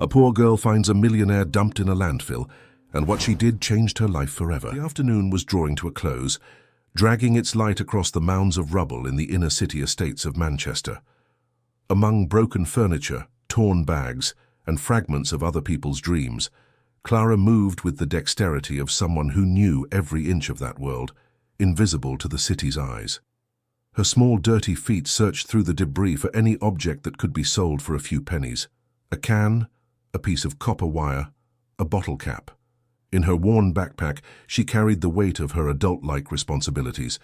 A poor girl finds a millionaire dumped in a landfill, and what she did changed her life forever. The afternoon was drawing to a close, dragging its light across the mounds of rubble in the inner city estates of Manchester. Among broken furniture, torn bags, and fragments of other people's dreams, Clara moved with the dexterity of someone who knew every inch of that world, invisible to the city's eyes. Her small, dirty feet searched through the debris for any object that could be sold for a few pennies. A can, a piece of copper wire, a bottle cap. In her worn backpack, she carried the weight of her adult-like responsibilities,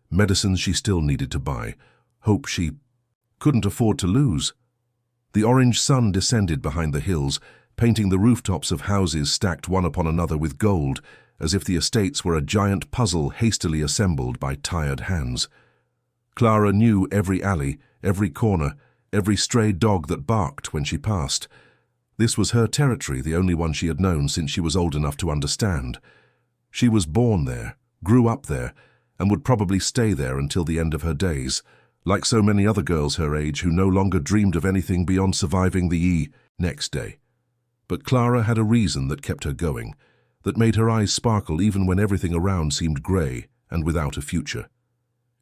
medicines she still needed to buy, hope she couldn't afford to lose. The orange sun descended behind the hills, painting the rooftops of houses stacked one upon another with gold, as if the estates were a giant puzzle hastily assembled by tired hands. Clara knew every alley, every corner, every stray dog that barked when she passed. This was her territory, the only one she had known since she was old enough to understand. She was born there, grew up there, and would probably stay there until the end of her days, like so many other girls her age who no longer dreamed of anything beyond surviving the next day. But Clara had a reason that kept her going, that made her eyes sparkle even when everything around seemed grey and without a future.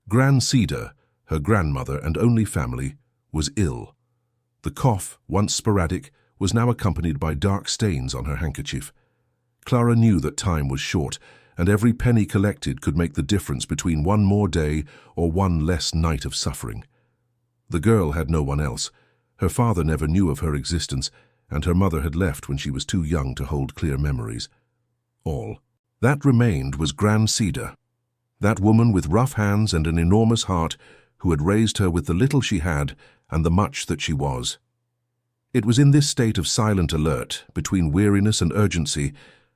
Gran Cedar, her grandmother and only family, was ill. The cough, once sporadic, was now accompanied by dark stains on her handkerchief. Clara knew that time was short, and every penny collected could make the difference between one more day or one less night of suffering. The girl had no one else. Her father never knew of her existence, and her mother had left when she was too young to hold clear memories. All that remained was Gran Cedar, that woman with rough hands and an enormous heart who had raised her with the little she had and the much that she was. It was in this state of silent alert, between weariness and urgency,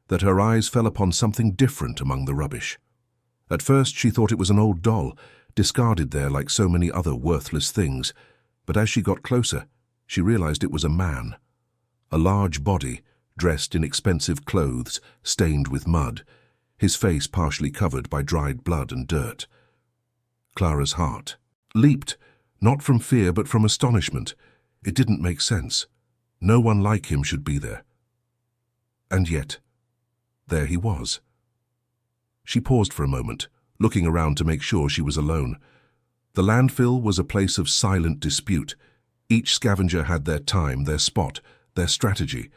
that her eyes fell upon something different among the rubbish. At first she thought it was an old doll, discarded there like so many other worthless things, but as she got closer, she realized it was a man. A large body, dressed in expensive clothes, stained with mud, his face partially covered by dried blood and dirt. Clara's heart leaped, not from fear but from astonishment. It didn't make sense. No one like him should be there. And yet, there he was. She paused for a moment, looking around to make sure she was alone. The landfill was a place of silent dispute. Each scavenger had their time, their spot, their strategy.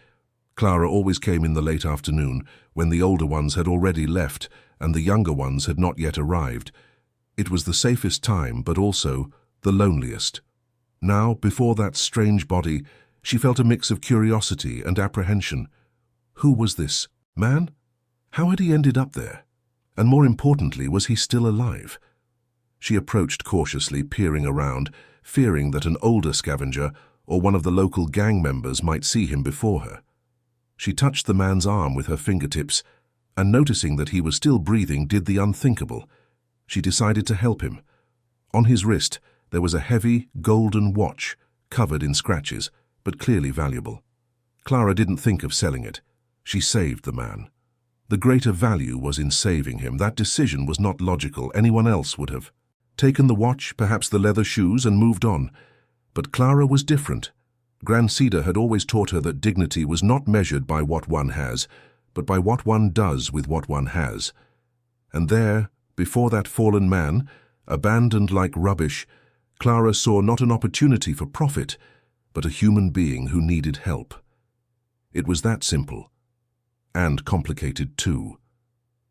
Clara always came in the late afternoon, when the older ones had already left and the younger ones had not yet arrived. It was the safest time, but also the loneliest. Now, before that strange body, she felt a mix of curiosity and apprehension. Who was this man? How had he ended up there? And more importantly, was he still alive? She approached cautiously, peering around, fearing that an older scavenger or one of the local gang members might see him before her. She touched the man's arm with her fingertips, and noticing that he was still breathing, did the unthinkable. She decided to help him. On his wrist, there was a heavy, golden watch, covered in scratches, but clearly valuable. Clara didn't think of selling it. She saved the man. The greater value was in saving him. That decision was not logical. Anyone else would have taken the watch, perhaps the leather shoes, and moved on. But Clara was different. Gran Cedar had always taught her that dignity was not measured by what one has, but by what one does with what one has. And there, before that fallen man, abandoned like rubbish, Clara saw not an opportunity for profit, but a human being who needed help. It was that simple. And complicated too.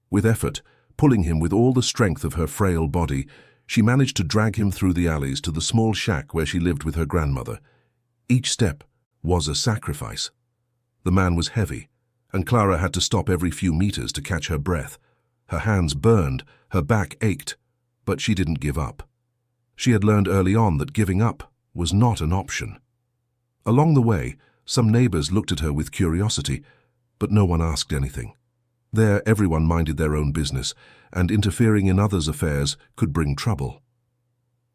With effort, pulling him with all the strength of her frail body, she managed to drag him through the alleys to the small shack where she lived with her grandmother. Each step was a sacrifice. The man was heavy, and Clara had to stop every few meters to catch her breath. Her hands burned, her back ached, but she didn't give up. She had learned early on that giving up was not an option. Along the way, some neighbors looked at her with curiosity, but no one asked anything. There, everyone minded their own business, and interfering in others' affairs could bring trouble.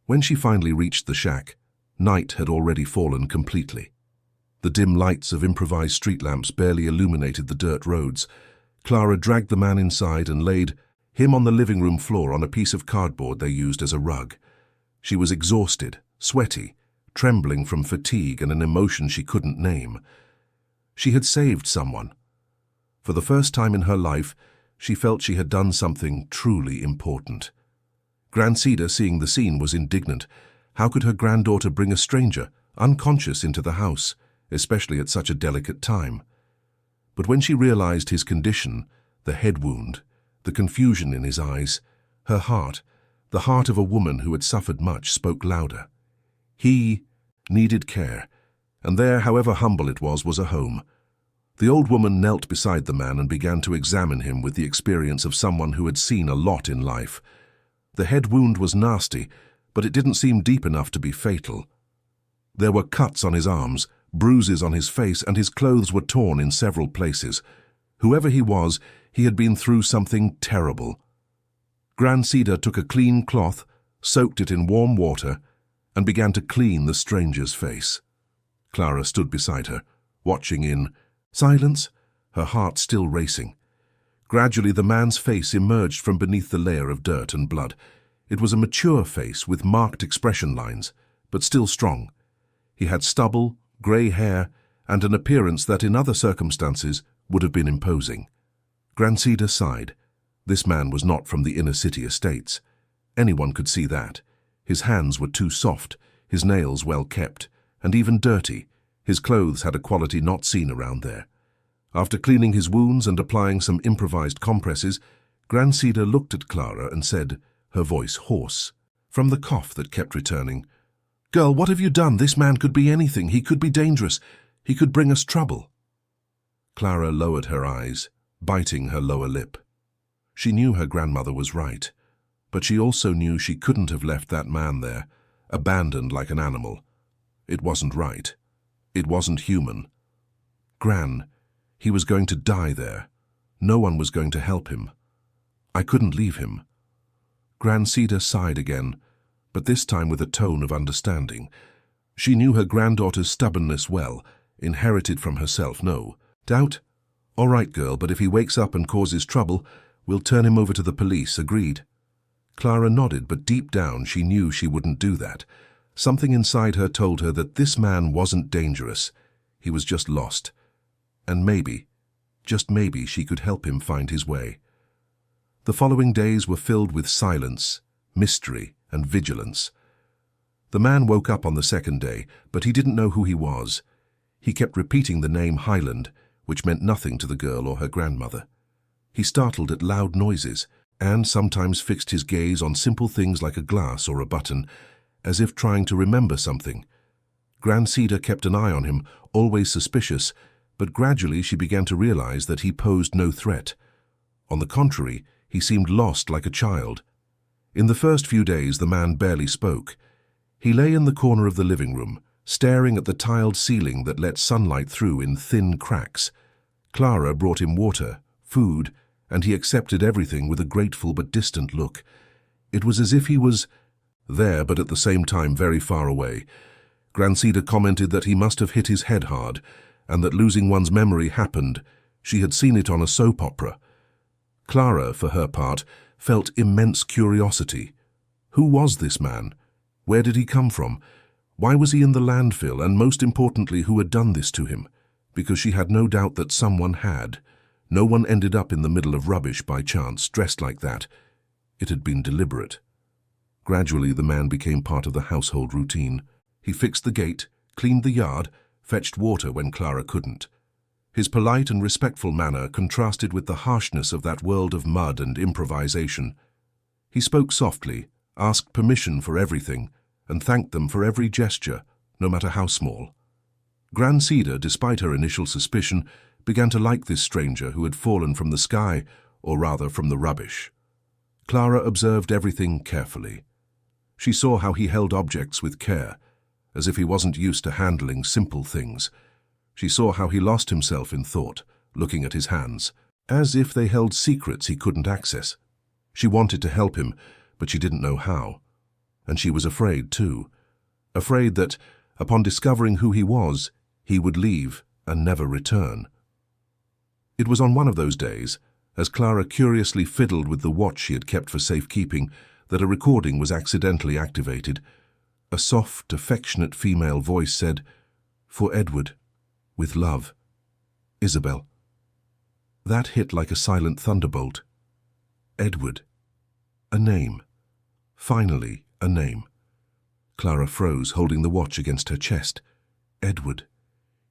When she finally reached the shack, night had already fallen completely. The dim lights of improvised street lamps barely illuminated the dirt roads. Clara dragged the man inside and laid him on the living room floor on a piece of cardboard they used as a rug. She was exhausted, sweaty, trembling from fatigue and an emotion she couldn't name. She had saved someone. For the first time in her life, she felt she had done something truly important. Grancida, seeing the scene, was indignant. How could her granddaughter bring a stranger, unconscious, into the house, especially at such a delicate time? But when she realized his condition, the head wound, the confusion in his eyes, her heart, the heart of a woman who had suffered much, spoke louder. He needed care, and there, however humble it was a home. The old woman knelt beside the man and began to examine him with the experience of someone who had seen a lot in life. The head wound was nasty, but it didn't seem deep enough to be fatal. There were cuts on his arms, bruises on his face, and his clothes were torn in several places. Whoever he was, he had been through something terrible. Grancida took a clean cloth, soaked it in warm water, and began to clean the stranger's face. Clara stood beside her, watching in silence, her heart still racing. Gradually the man's face emerged from beneath the layer of dirt and blood. It was a mature face with marked expression lines, but still strong. He had stubble, grey hair, and an appearance that in other circumstances would have been imposing. Grancida sighed. This man was not from the inner city estates. Anyone could see that. His hands were too soft, his nails well kept, and even dirty. His clothes had a quality not seen around there. After cleaning his wounds and applying some improvised compresses, Grancida looked at Clara and said, her voice hoarse, from the cough that kept returning, "Girl, what have you done? This man could be anything. He could be dangerous. He could bring us trouble." Clara lowered her eyes, biting her lower lip. She knew her grandmother was right, but she also knew she couldn't have left that man there, abandoned like an animal. It wasn't right. It wasn't human. Gran, he was going to die there. No one was going to help him. I couldn't leave him. Grancida sighed again, but this time with a tone of understanding. She knew her granddaughter's stubbornness well, inherited from herself, no doubt. All right, girl, but if he wakes up and causes trouble, we'll turn him over to the police, agreed? Clara nodded, but deep down she knew she wouldn't do that. Something inside her told her that this man wasn't dangerous. He was just lost. And maybe, just maybe, she could help him find his way. The following days were filled with silence, mystery, and vigilance. The man woke up on the second day, but he didn't know who he was. He kept repeating the name Highland, which meant nothing to the girl or her grandmother. He startled at loud noises, and sometimes fixed his gaze on simple things like a glass or a button, as if trying to remember something. Grancida kept an eye on him, always suspicious, but gradually she began to realize that he posed no threat. On the contrary, he seemed lost like a child. In the first few days, the man barely spoke. He lay in the corner of the living room, staring at the tiled ceiling that let sunlight through in thin cracks. Clara brought him water, food, and he accepted everything with a grateful but distant look. It was as if he was there, but at the same time very far away. Grancida commented that he must have hit his head hard, and that losing one's memory happened. She had seen it on a soap opera. Clara, for her part, felt immense curiosity. Who was this man? Where did he come from? Why was he in the landfill? And most importantly, who had done this to him? Because she had no doubt that someone had. No one ended up in the middle of rubbish by chance, dressed like that. It had been deliberate. Gradually, the man became part of the household routine. He fixed the gate, cleaned the yard, fetched water when Clara couldn't. His polite and respectful manner contrasted with the harshness of that world of mud and improvisation. He spoke softly, asked permission for everything, and thanked them for every gesture, no matter how small. Grancida, despite her initial suspicion, began to like this stranger who had fallen from the sky, or rather from the rubbish. Clara observed everything carefully. She saw how he held objects with care, as if he wasn't used to handling simple things. She saw how he lost himself in thought, looking at his hands, as if they held secrets he couldn't access. She wanted to help him, but she didn't know how. And she was afraid, too. Afraid that, upon discovering who he was, he would leave and never return. It was on one of those days, as Clara curiously fiddled with the watch she had kept for safekeeping, that a recording was accidentally activated. A soft, affectionate female voice said, "For Edward, with love." Isabel. That hit like a silent thunderbolt. Edward. A name. Finally, a name. Clara froze, holding the watch against her chest. Edward.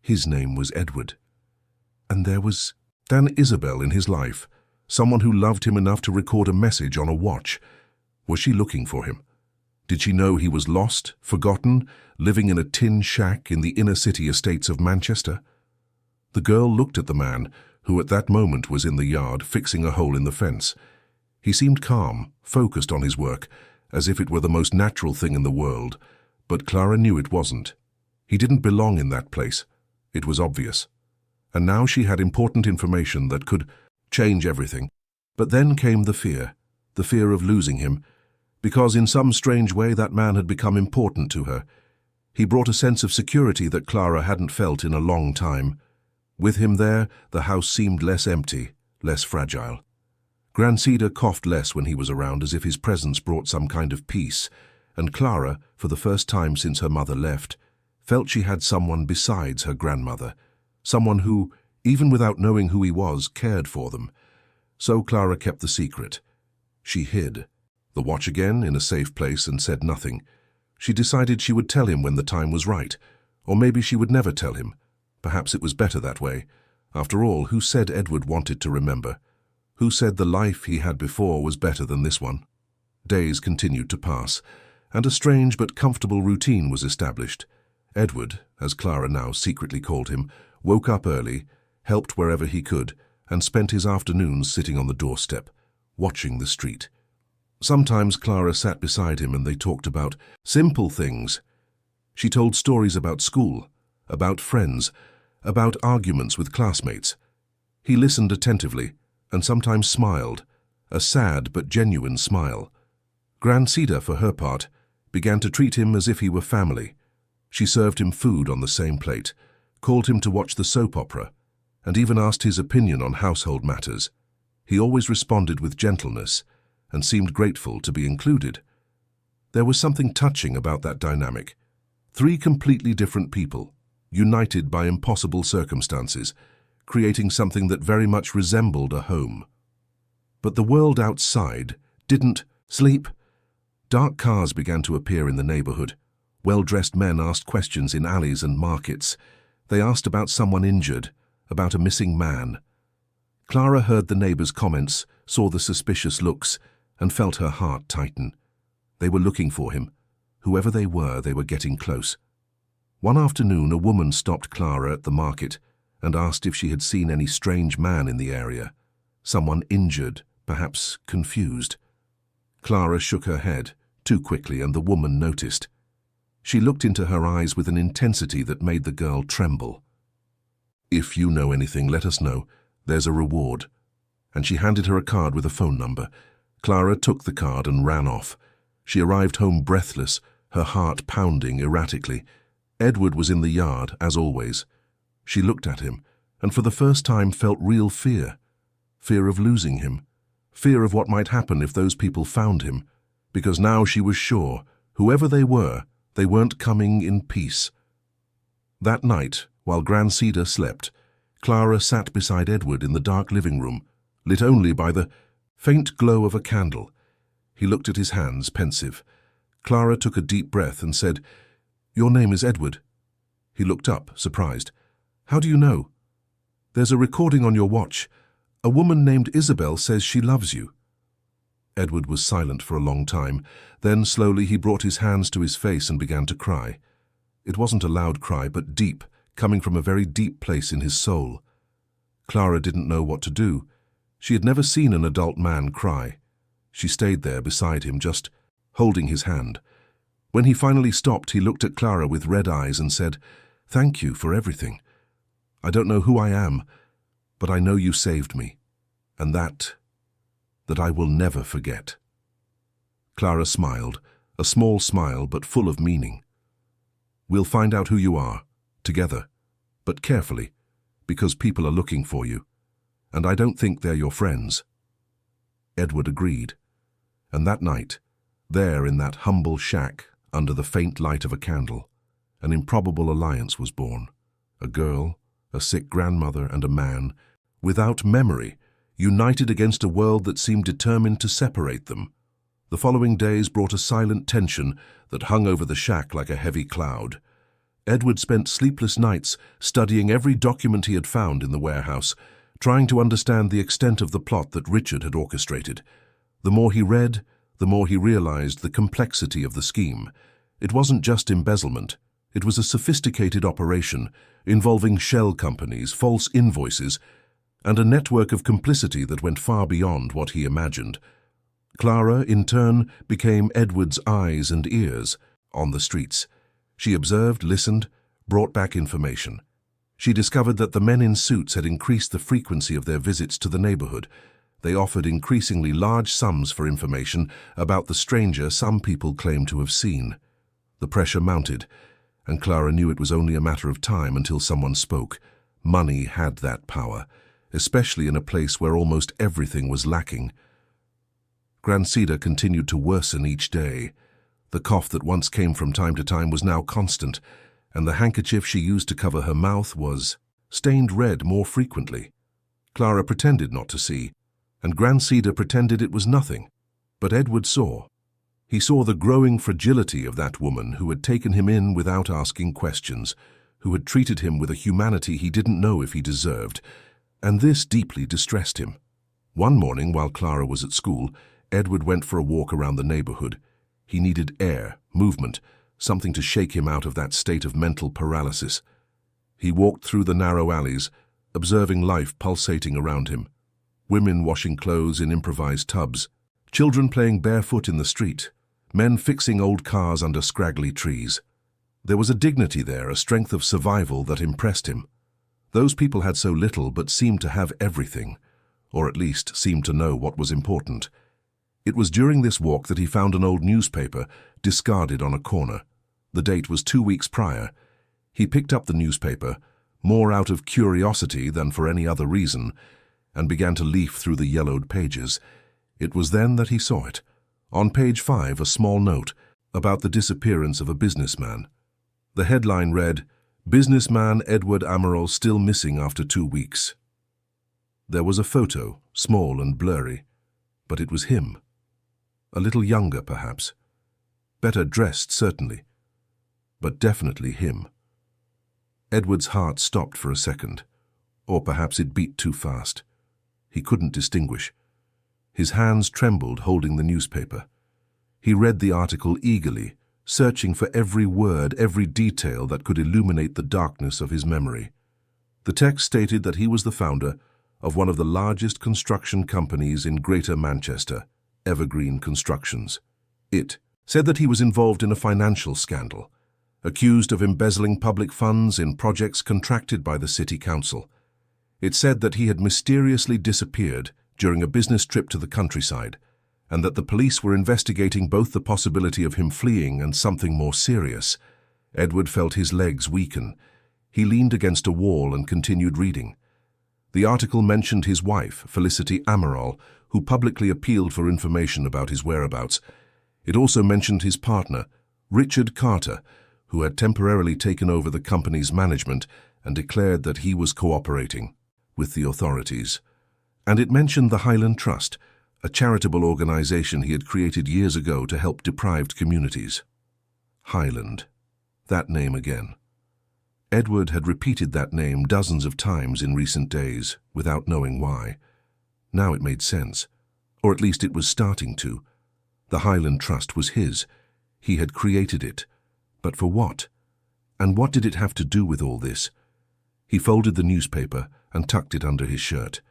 His name was Edward. And there was an Isabel in his life, someone who loved him enough to record a message on a watch. Was she looking for him? Did she know he was lost, forgotten, living in a tin shack in the inner city estates of Manchester? The girl looked at the man, who at that moment was in the yard fixing a hole in the fence. He seemed calm, focused on his work, as if it were the most natural thing in the world, but Clara knew it wasn't. He didn't belong in that place. It was obvious. And now she had important information that could change everything. But then came the fear of losing him, because in some strange way that man had become important to her. He brought a sense of security that Clara hadn't felt in a long time. With him there, the house seemed less empty, less fragile. Grancida coughed less when he was around, as if his presence brought some kind of peace, and Clara, for the first time since her mother left, felt she had someone besides her grandmother, someone who, even without knowing who he was, cared for them. So Clara kept the secret. She hid the watch again in a safe place and said nothing. She decided she would tell him when the time was right, or maybe she would never tell him. Perhaps it was better that way. After all, who said Edward wanted to remember? Who said the life he had before was better than this one? Days continued to pass, and a strange but comfortable routine was established. Edward, as Clara now secretly called him, woke up early, helped wherever he could, and spent his afternoons sitting on the doorstep, watching the street. Sometimes Clara sat beside him and they talked about simple things. She told stories about school, about friends, about arguments with classmates. He listened attentively and sometimes smiled, a sad but genuine smile. Grancida, for her part, began to treat him as if he were family. She served him food on the same plate, called him to watch the soap opera, and even asked his opinion on household matters. He always responded with gentleness and seemed grateful to be included. There was something touching about that dynamic. Three completely different people, united by impossible circumstances, creating something that very much resembled a home. But the world outside didn't sleep. Dark cars began to appear in the neighborhood. Well-dressed men asked questions in alleys and markets. They asked about someone injured, about a missing man. Clara heard the neighbors' comments, saw the suspicious looks, and felt her heart tighten. They were looking for him. Whoever they were getting close. One afternoon, a woman stopped Clara at the market and asked if she had seen any strange man in the area. Someone injured, perhaps confused. Clara shook her head, too quickly, and the woman noticed. She looked into her eyes with an intensity that made the girl tremble. "If you know anything, let us know. There's a reward." And she handed her a card with a phone number. Clara took the card and ran off. She arrived home breathless, her heart pounding erratically. Edward was in the yard, as always. She looked at him, and for the first time felt real fear. Fear of losing him. Fear of what might happen if those people found him. Because now she was sure, whoever they weren't coming in peace. That night, while Grancida slept, Clara sat beside Edward in the dark living room, lit only by the faint glow of a candle. He looked at his hands, pensive. Clara took a deep breath and said, "Your name is Edward." He looked up, surprised. "How do you know?" "There's a recording on your watch. A woman named Isabel says she loves you." Edward was silent for a long time. Then, slowly, he brought his hands to his face and began to cry. It wasn't a loud cry, but deep, coming from a very deep place in his soul. Clara didn't know what to do. She had never seen an adult man cry. She stayed there beside him, just holding his hand. When he finally stopped, he looked at Clara with red eyes and said, "Thank you for everything. I don't know who I am, but I know you saved me, and that I will never forget." Clara smiled, a small smile but full of meaning. "We'll find out who you are, together, but carefully, because people are looking for you, and I don't think they're your friends." Edward agreed, and that night, there in that humble shack, under the faint light of a candle, an improbable alliance was born. A girl, a sick grandmother and a man, without memory, united against a world that seemed determined to separate them. The following days brought a silent tension that hung over the shack like a heavy cloud. Edward spent sleepless nights studying every document he had found in the warehouse, trying to understand the extent of the plot that Richard had orchestrated. The more he read, the more he realized the complexity of the scheme. It wasn't just embezzlement. It was a sophisticated operation involving shell companies, false invoices, and a network of complicity that went far beyond what he imagined. Clara, in turn, became Edward's eyes and ears on the streets. She observed, listened, brought back information. She discovered that the men in suits had increased the frequency of their visits to the neighborhood. They offered increasingly large sums for information about the stranger some people claimed to have seen. The pressure mounted, and Clara knew it was only a matter of time until someone spoke. Money had that power, especially in a place where almost everything was lacking. Grancida continued to worsen each day. The cough that once came from time to time was now constant, and the handkerchief she used to cover her mouth was stained red more frequently. Clara pretended not to see, and Grancida pretended it was nothing. But Edward saw. He saw the growing fragility of that woman who had taken him in without asking questions, who had treated him with a humanity he didn't know if he deserved, and this deeply distressed him. One morning, while Clara was at school, Edward went for a walk around the neighborhood. He needed air, movement, something to shake him out of that state of mental paralysis. He walked through the narrow alleys, observing life pulsating around him. Women washing clothes in improvised tubs, children playing barefoot in the street, men fixing old cars under scraggly trees. There was a dignity there, a strength of survival that impressed him. Those people had so little but seemed to have everything, or at least seemed to know what was important. It was during this walk that he found an old newspaper discarded on a corner. The date was 2 weeks prior. He picked up the newspaper, more out of curiosity than for any other reason, and began to leaf through the yellowed pages. It was then that he saw it. On page 5, a small note about the disappearance of a businessman. The headline read, "Businessman Edward Amaral still missing after 2 weeks." There was a photo, small and blurry, but it was him. A little younger, perhaps. Better dressed, certainly. But definitely him. Edward's heart stopped for a second, or perhaps it beat too fast. He couldn't distinguish. His hands trembled holding the newspaper. He read the article eagerly, searching for every word, every detail that could illuminate the darkness of his memory. The text stated that he was the founder of one of the largest construction companies in Greater Manchester, Evergreen Constructions. It said that he was involved in a financial scandal, accused of embezzling public funds in projects contracted by the city council. It said that he had mysteriously disappeared during a business trip to the countryside, and that the police were investigating both the possibility of him fleeing and something more serious. Edward felt his legs weaken. He leaned against a wall and continued reading. The article mentioned his wife, Felicity Amaral, who publicly appealed for information about his whereabouts. It also mentioned his partner, Richard Carter, who had temporarily taken over the company's management and declared that he was cooperating with the authorities. And it mentioned the Highland Trust, a charitable organization he had created years ago to help deprived communities. Highland. That name again. Edward had repeated that name dozens of times in recent days, without knowing why. Now it made sense, or at least it was starting to. The Highland Trust was his. He had created it. But for what? And what did it have to do with all this? He folded the newspaper and tucked it under his shirt.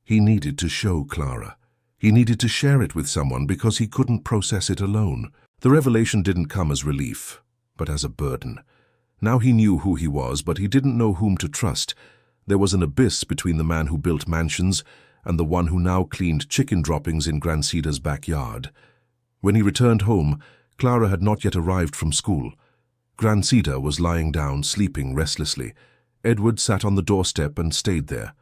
He needed to show Clara. He needed to share it with someone because he couldn't process it alone. The revelation didn't come as relief, but as a burden. Now he knew who he was, but he didn't know whom to trust. There was an abyss between the man who built mansions and the one who now cleaned chicken droppings in Grancida's backyard. When he returned home, Clara had not yet arrived from school. Grancida was lying down, sleeping restlessly. Edward sat on the doorstep and stayed there,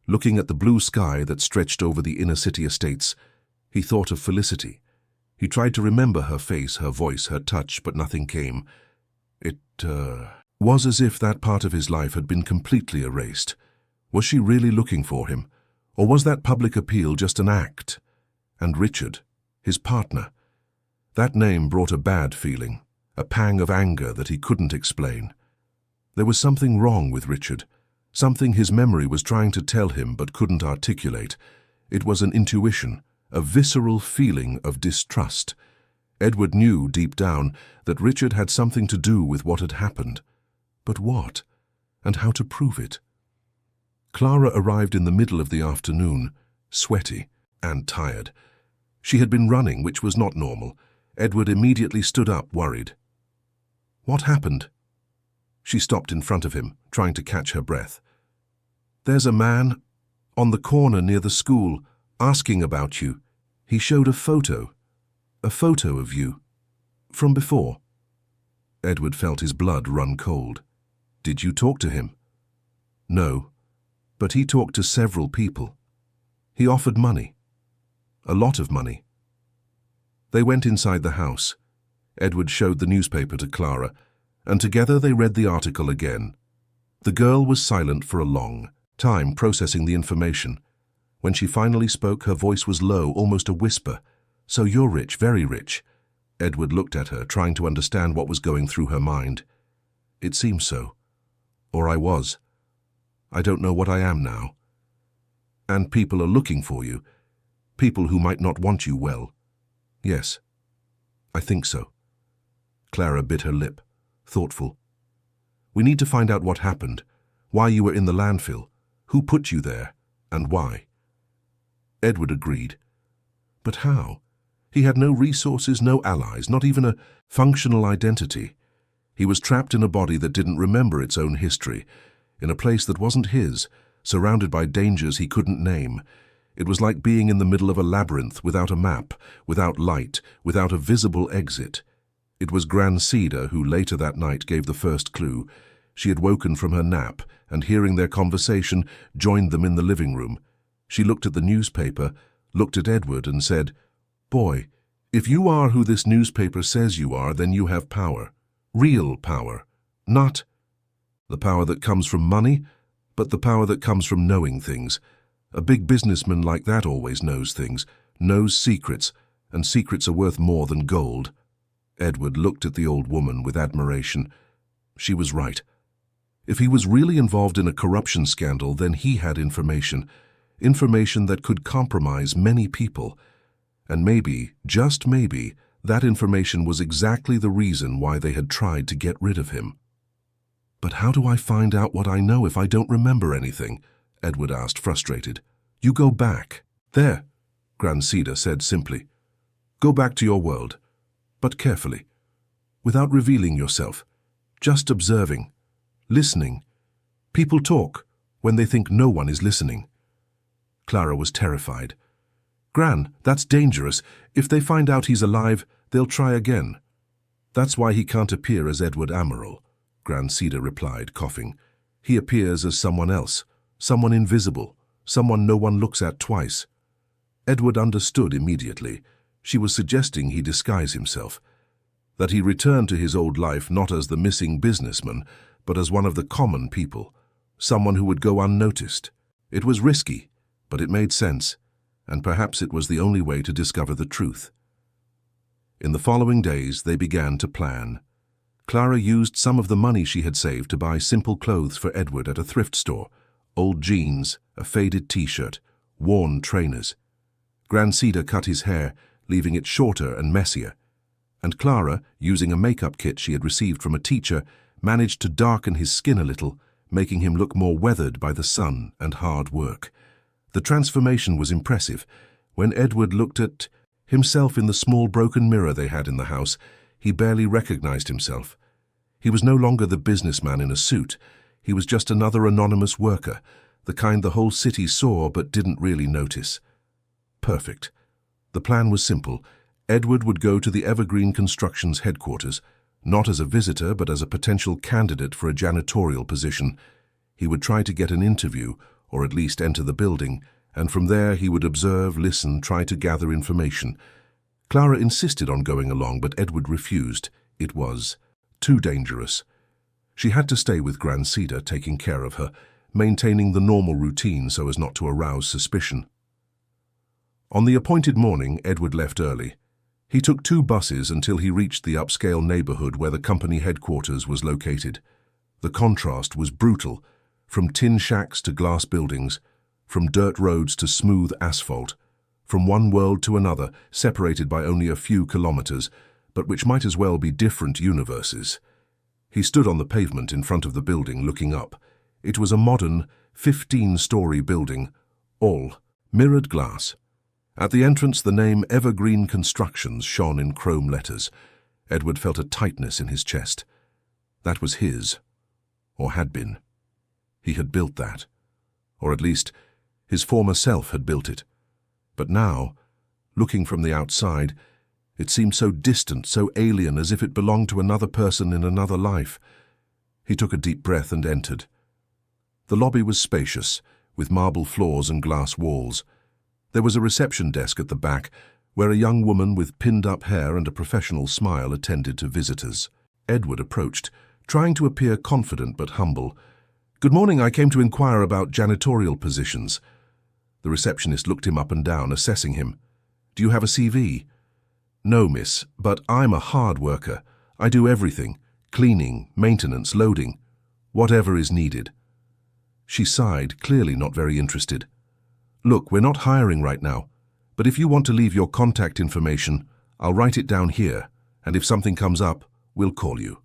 looking at the blue sky that stretched over the inner city estates. He thought of Felicity. He tried to remember her face, her voice, her touch, but nothing came. Was as if that part of his life had been completely erased. Was she really looking for him? Or was that public appeal just an act? And Richard, his partner, that name brought a bad feeling, a pang of anger that he couldn't explain. There was something wrong with Richard, something his memory was trying to tell him but couldn't articulate. It was an intuition, a visceral feeling of distrust. Edward knew deep down that Richard had something to do with what had happened. But what? And how to prove it? Clara arrived in the middle of the afternoon, sweaty and tired. She had been running, which was not normal. Edward immediately stood up, worried. "What happened?" She stopped in front of him, trying to catch her breath. "There's a man on the corner near the school asking about you. He showed a photo of you, from before." Edward felt his blood run cold. "Did you talk to him?" "No, but he talked to several people. He offered money. A lot of money." They went inside the house. Edward showed the newspaper to Clara, and together they read the article again. The girl was silent for a long time, processing the information. When she finally spoke, her voice was low, almost a whisper. "So you're rich, very rich." Edward looked at her, trying to understand what was going through her mind. "It seems so. Or I was. I don't know what I am now. And people are looking for you. People who might not want you well." "Yes, I think so." Clara bit her lip, thoughtful. "We need to find out what happened, why you were in the landfill, who put you there, and why." Edward agreed. But how? He had no resources, no allies, not even a functional identity. He was trapped in a body that didn't remember its own history, in a place that wasn't his, surrounded by dangers he couldn't name. It was like being in the middle of a labyrinth without a map, without light, without a visible exit. It was Grancida who later that night gave the first clue. She had woken from her nap and, hearing their conversation, joined them in the living room. She looked at the newspaper, looked at Edward and said, "Boy, if you are who this newspaper says you are, then you have power. Real power. Not the power that comes from money, but the power that comes from knowing things. A big businessman like that always knows things, knows secrets, and secrets are worth more than gold." Edward looked at the old woman with admiration. She was right. If he was really involved in a corruption scandal, then he had information that could compromise many people. And maybe, just maybe, that information was exactly the reason why they had tried to get rid of him. "But how do I find out what I know if I don't remember anything?" Edward asked, frustrated. "You go back." "There," Grancida said simply. "Go back to your world, but carefully, without revealing yourself, just observing, listening. People talk when they think no one is listening." Clara was terrified. "Gran, that's dangerous. If they find out he's alive, they'll try again." "That's why he can't appear as Edward Amaral," Grancida replied, coughing. "He appears as someone else, someone invisible, someone no one looks at twice." Edward understood immediately. She was suggesting he disguise himself, that he return to his old life not as the missing businessman, but as one of the common people, someone who would go unnoticed. It was risky, but it made sense, and perhaps it was the only way to discover the truth. In the following days, they began to plan. Clara used some of the money she had saved to buy simple clothes for Edward at a thrift store: old jeans, a faded t-shirt, worn trainers. Grancida cut his hair, leaving it shorter and messier, and Clara, using a makeup kit she had received from a teacher, managed to darken his skin a little, making him look more weathered by the sun and hard work. The transformation was impressive. When Edward looked at himself in the small broken mirror they had in the house, he barely recognized himself. He was no longer the businessman in a suit. He was just another anonymous worker, the kind the whole city saw but didn't really notice. Perfect. The plan was simple. Edward would go to the Evergreen Construction's headquarters, not as a visitor but as a potential candidate for a janitorial position. He would try to get an interview, or at least enter the building, and from there he would observe, listen, try to gather information. Clara insisted on going along, but Edward refused. It was too dangerous. She had to stay with Grancida, taking care of her, maintaining the normal routine so as not to arouse suspicion. On the appointed morning, Edward left early. He took 2 buses until he reached the upscale neighborhood where the company headquarters was located. The contrast was brutal, from tin shacks to glass buildings, from dirt roads to smooth asphalt, from one world to another, separated by only a few kilometers, but which might as well be different universes. He stood on the pavement in front of the building, looking up. It was a modern, 15-story building, all mirrored glass. At the entrance, the name Evergreen Constructions shone in chrome letters. Edward felt a tightness in his chest. That was his, or had been. He had built that, or at least his former self had built it. But now, looking from the outside, it seemed so distant, so alien, as if it belonged to another person in another life. He took a deep breath and entered. The lobby was spacious, with marble floors and glass walls. There was a reception desk at the back, where a young woman with pinned-up hair and a professional smile attended to visitors. Edward approached, trying to appear confident but humble. "Good morning, I came to inquire about janitorial positions." The receptionist looked him up and down, assessing him. "Do you have a CV?" "No, miss, but I'm a hard worker. I do everything. Cleaning, maintenance, loading. Whatever is needed." She sighed, clearly not very interested. "Look, we're not hiring right now, but if you want to leave your contact information, I'll write it down here, and if something comes up, we'll call you."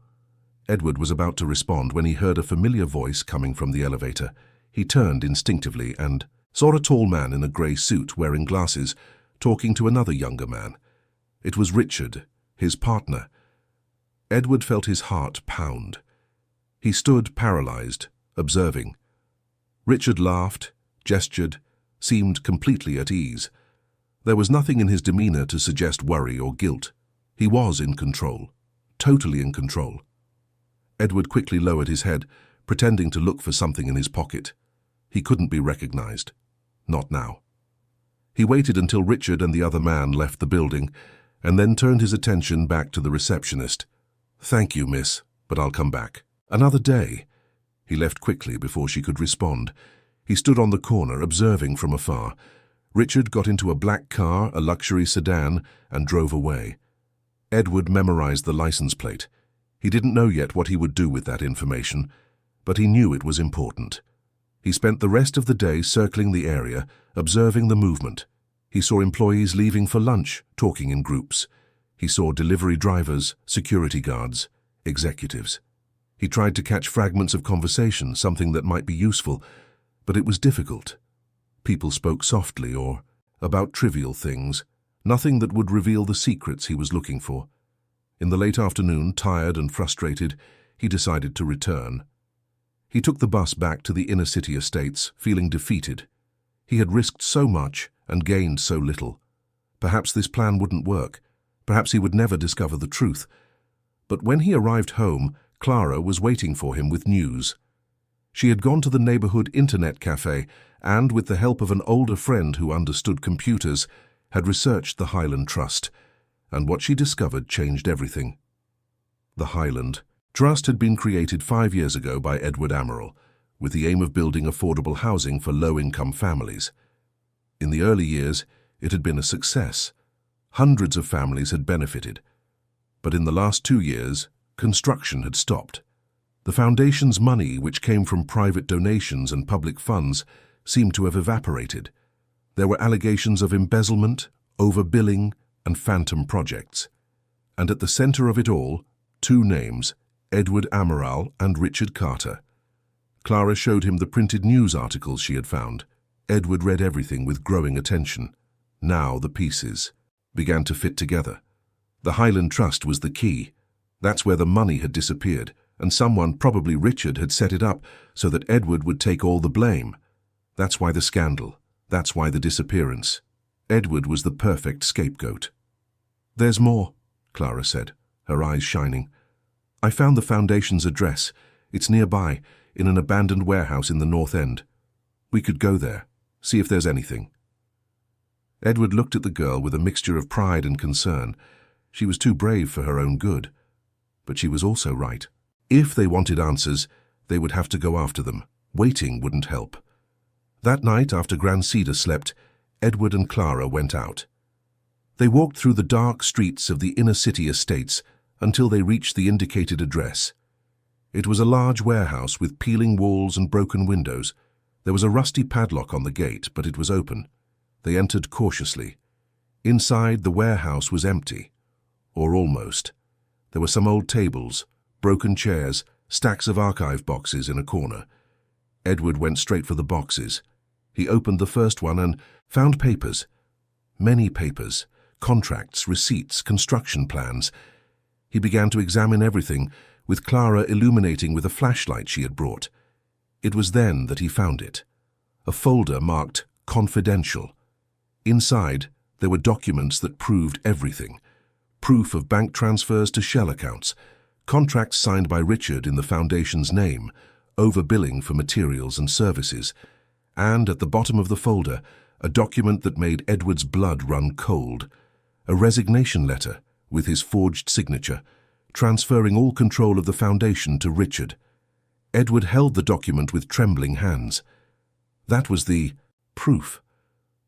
Edward was about to respond when he heard a familiar voice coming from the elevator. He turned instinctively and saw a tall man in a grey suit, wearing glasses, talking to another younger man. It was Richard, his partner. Edward felt his heart pound. He stood paralyzed, observing. Richard laughed, gestured, seemed completely at ease. There was nothing in his demeanor to suggest worry or guilt. He was in control, totally in control. Edward quickly lowered his head, pretending to look for something in his pocket. He couldn't be recognized. Not now. He waited until Richard and the other man left the building, and then turned his attention back to the receptionist. "Thank you, miss, but I'll come back." "Another day." He left quickly before she could respond. He stood on the corner, observing from afar. Richard got into a black car, a luxury sedan, and drove away. Edward memorized the license plate. He didn't know yet what he would do with that information, but he knew it was important. He spent the rest of the day circling the area, observing the movement. He saw employees leaving for lunch, talking in groups. He saw delivery drivers, security guards, executives. He tried to catch fragments of conversation, something that might be useful, but it was difficult. People spoke softly or about trivial things, nothing that would reveal the secrets he was looking for. In the late afternoon, tired and frustrated, he decided to return. He took the bus back to the inner-city estates, feeling defeated. He had risked so much and gained so little. Perhaps this plan wouldn't work. Perhaps he would never discover the truth. But when he arrived home, Clara was waiting for him with news. She had gone to the neighborhood internet cafe and, with the help of an older friend who understood computers, had researched the Highland Trust, and what she discovered changed everything. The Highland Trust had been created 5 years ago by Edward Amaral, with the aim of building affordable housing for low-income families. In the early years, it had been a success. Hundreds of families had benefited. But in the last 2 years, construction had stopped. The foundation's money, which came from private donations and public funds, seemed to have evaporated. There were allegations of embezzlement, overbilling, and phantom projects. And at the center of it all, 2 names, Edward Amaral and Richard Carter. Clara showed him the printed news articles she had found. Edward read everything with growing attention. Now the pieces began to fit together. The Highland Trust was the key. That's where the money had disappeared, and someone, probably Richard, had set it up so that Edward would take all the blame. That's why the scandal. That's why the disappearance. Edward was the perfect scapegoat. "There's more," Clara said, her eyes shining. "I found the foundation's address. It's nearby, in an abandoned warehouse in the North End. We could go there, see if there's anything." Edward looked at the girl with a mixture of pride and concern. She was too brave for her own good. But she was also right. If they wanted answers, they would have to go after them. Waiting wouldn't help. That night, after Grancida slept, Edward and Clara went out. They walked through the dark streets of the inner city estates until they reached the indicated address. It was a large warehouse with peeling walls and broken windows. There was a rusty padlock on the gate, but it was open. They entered cautiously. Inside, the warehouse was empty. Or almost. There were some old tables, broken chairs, stacks of archive boxes in a corner. Edward went straight for the boxes. He opened the first one and found papers. Many papers. Contracts, receipts, construction plans. He began to examine everything, with Clara illuminating with a flashlight she had brought. It was then that he found it. A folder marked Confidential. Inside, there were documents that proved everything. Proof of bank transfers to shell accounts, contracts signed by Richard in the Foundation's name, overbilling for materials and services, and at the bottom of the folder, a document that made Edward's blood run cold. A resignation letter, with his forged signature, transferring all control of the Foundation to Richard. Edward held the document with trembling hands. That was the proof.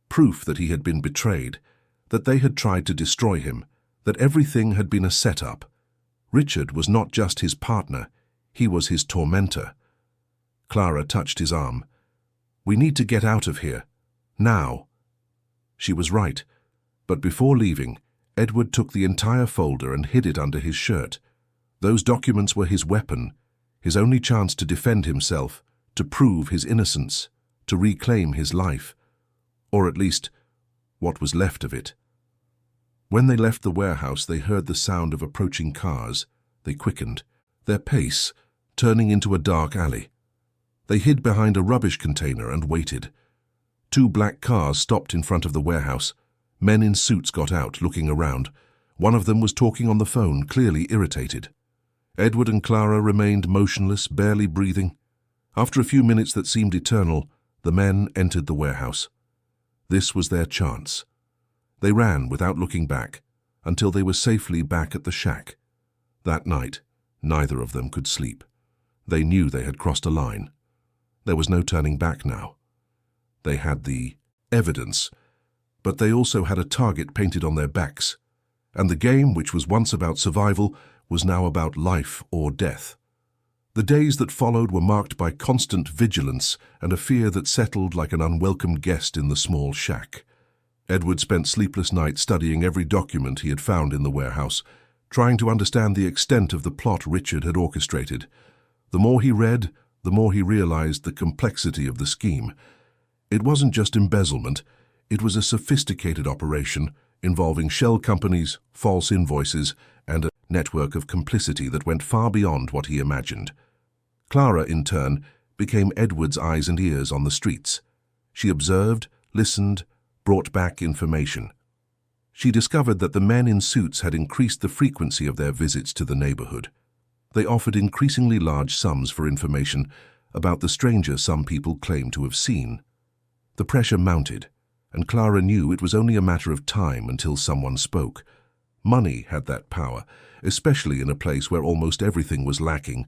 Proof that he had been betrayed, that they had tried to destroy him, that everything had been a set-up. Richard was not just his partner, he was his tormentor. Clara touched his arm. "We need to get out of here. Now." She was right. But before leaving, Edward took the entire folder and hid it under his shirt. Those documents were his weapon, his only chance to defend himself, to prove his innocence, to reclaim his life, or at least what was left of it. When they left the warehouse, they heard the sound of approaching cars. They quickened, their pace turning into a dark alley. They hid behind a rubbish container and waited. 2 black cars stopped in front of the warehouse. Men in suits got out, looking around. One of them was talking on the phone, clearly irritated. Edward and Clara remained motionless, barely breathing. After a few minutes that seemed eternal, the men entered the warehouse. This was their chance. They ran without looking back, until they were safely back at the shack. That night, neither of them could sleep. They knew they had crossed a line. There was no turning back now. They had the evidence, but they also had a target painted on their backs, and the game, which was once about survival, was now about life or death. The days that followed were marked by constant vigilance and a fear that settled like an unwelcome guest in the small shack. Edward spent sleepless nights studying every document he had found in the warehouse, trying to understand the extent of the plot Richard had orchestrated. The more he read, the more he realized the complexity of the scheme. It wasn't just embezzlement. It was a sophisticated operation involving shell companies, false invoices, and a network of complicity that went far beyond what he imagined. Clara, in turn, became Edward's eyes and ears on the streets. She observed, listened, brought back information. She discovered that the men in suits had increased the frequency of their visits to the neighborhood. They offered increasingly large sums for information about the stranger some people claimed to have seen. The pressure mounted, and Clara knew it was only a matter of time until someone spoke. Money had that power, especially in a place where almost everything was lacking.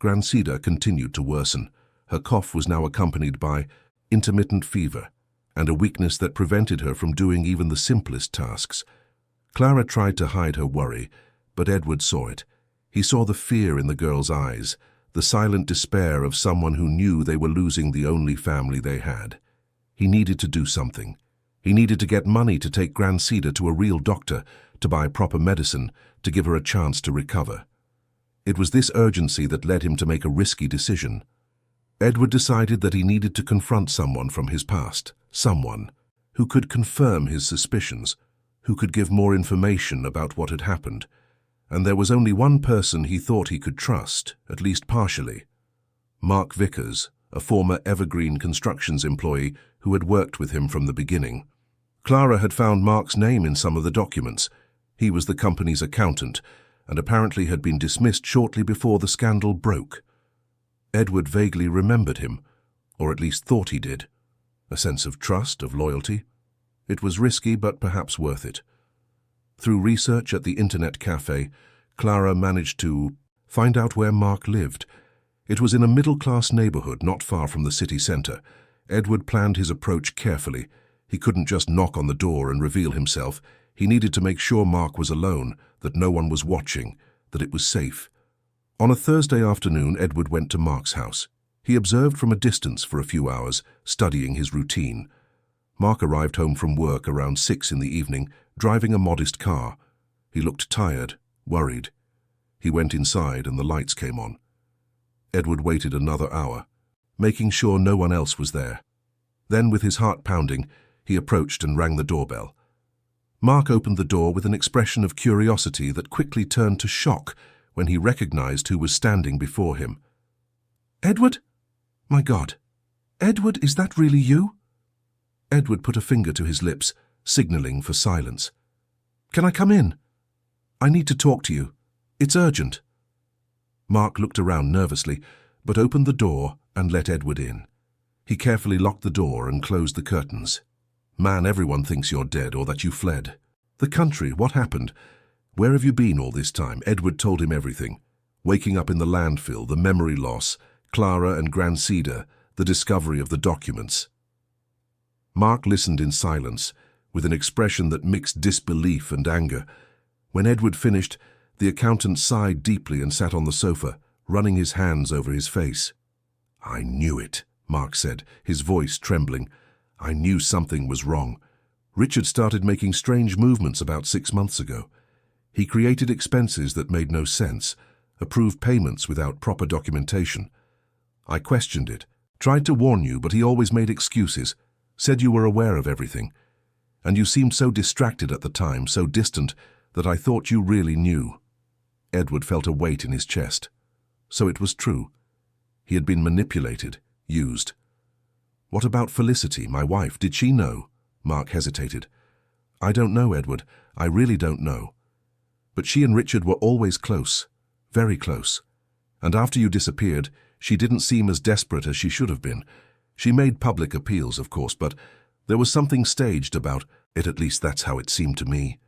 Grancida continued to worsen. Her cough was now accompanied by intermittent fever and a weakness that prevented her from doing even the simplest tasks. Clara tried to hide her worry, but Edward saw it. He saw the fear in the girl's eyes, the silent despair of someone who knew they were losing the only family they had. He needed to do something. He needed to get money to take Grancida to a real doctor, to buy proper medicine, to give her a chance to recover. It was this urgency that led him to make a risky decision. Edward decided that he needed to confront someone from his past, someone who could confirm his suspicions, who could give more information about what had happened. And there was only one person he thought he could trust, at least partially. Mark Vickers, a former Evergreen Constructions employee who had worked with him from the beginning. Clara had found Mark's name in some of the documents. He was the company's accountant, and apparently had been dismissed shortly before the scandal broke. Edward vaguely remembered him, or at least thought he did. A sense of trust, of loyalty. It was risky, but perhaps worth it. Through research at the internet cafe, Clara managed to Find out where Mark lived. It was in a middle-class neighborhood not far from the city center. Edward planned his approach carefully. He couldn't just knock on the door and reveal himself. He needed to make sure Mark was alone, that no one was watching, that it was safe. On a Thursday afternoon, Edward went to Mark's house. He observed from a distance for a few hours, studying his routine. Mark arrived home from work around 6 in the evening, driving a modest car. He looked tired, worried. He went inside and the lights came on. Edward waited another hour, making sure no one else was there. Then, with his heart pounding, he approached and rang the doorbell. Mark opened the door with an expression of curiosity that quickly turned to shock when he recognized who was standing before him. "Edward? My God. Edward, is that really you?" Edward put a finger to his lips, signaling for silence. "Can I come in? I need to talk to you. It's urgent." Mark looked around nervously, but opened the door and let Edward in. He carefully locked the door and closed the curtains. "Man, everyone thinks you're dead or that you fled. The country, what happened? Where have you been all this time?" Edward told him everything. Waking up in the landfill, the memory loss, Clara and Grand Cedar, the discovery of the documents. Mark listened in silence, with an expression that mixed disbelief and anger. When Edward finished, the accountant sighed deeply and sat on the sofa, running his hands over his face. "I knew it," Mark said, his voice trembling. "I knew something was wrong. Richard started making strange movements about 6 months ago. He created expenses that made no sense, approved payments without proper documentation. I questioned it, tried to warn you, but he always made excuses, said you were aware of everything. And you seemed so distracted at the time, so distant, that I thought you really knew." Edward felt a weight in his chest. So it was true. He had been manipulated, used. "What about Felicity, my wife? Did she know?" Mark hesitated. "I don't know, Edward. I really don't know. But she and Richard were always close, very close. And after you disappeared, she didn't seem as desperate as she should have been. She made public appeals, of course, but there was something staged about it, at least that's how it seemed to me."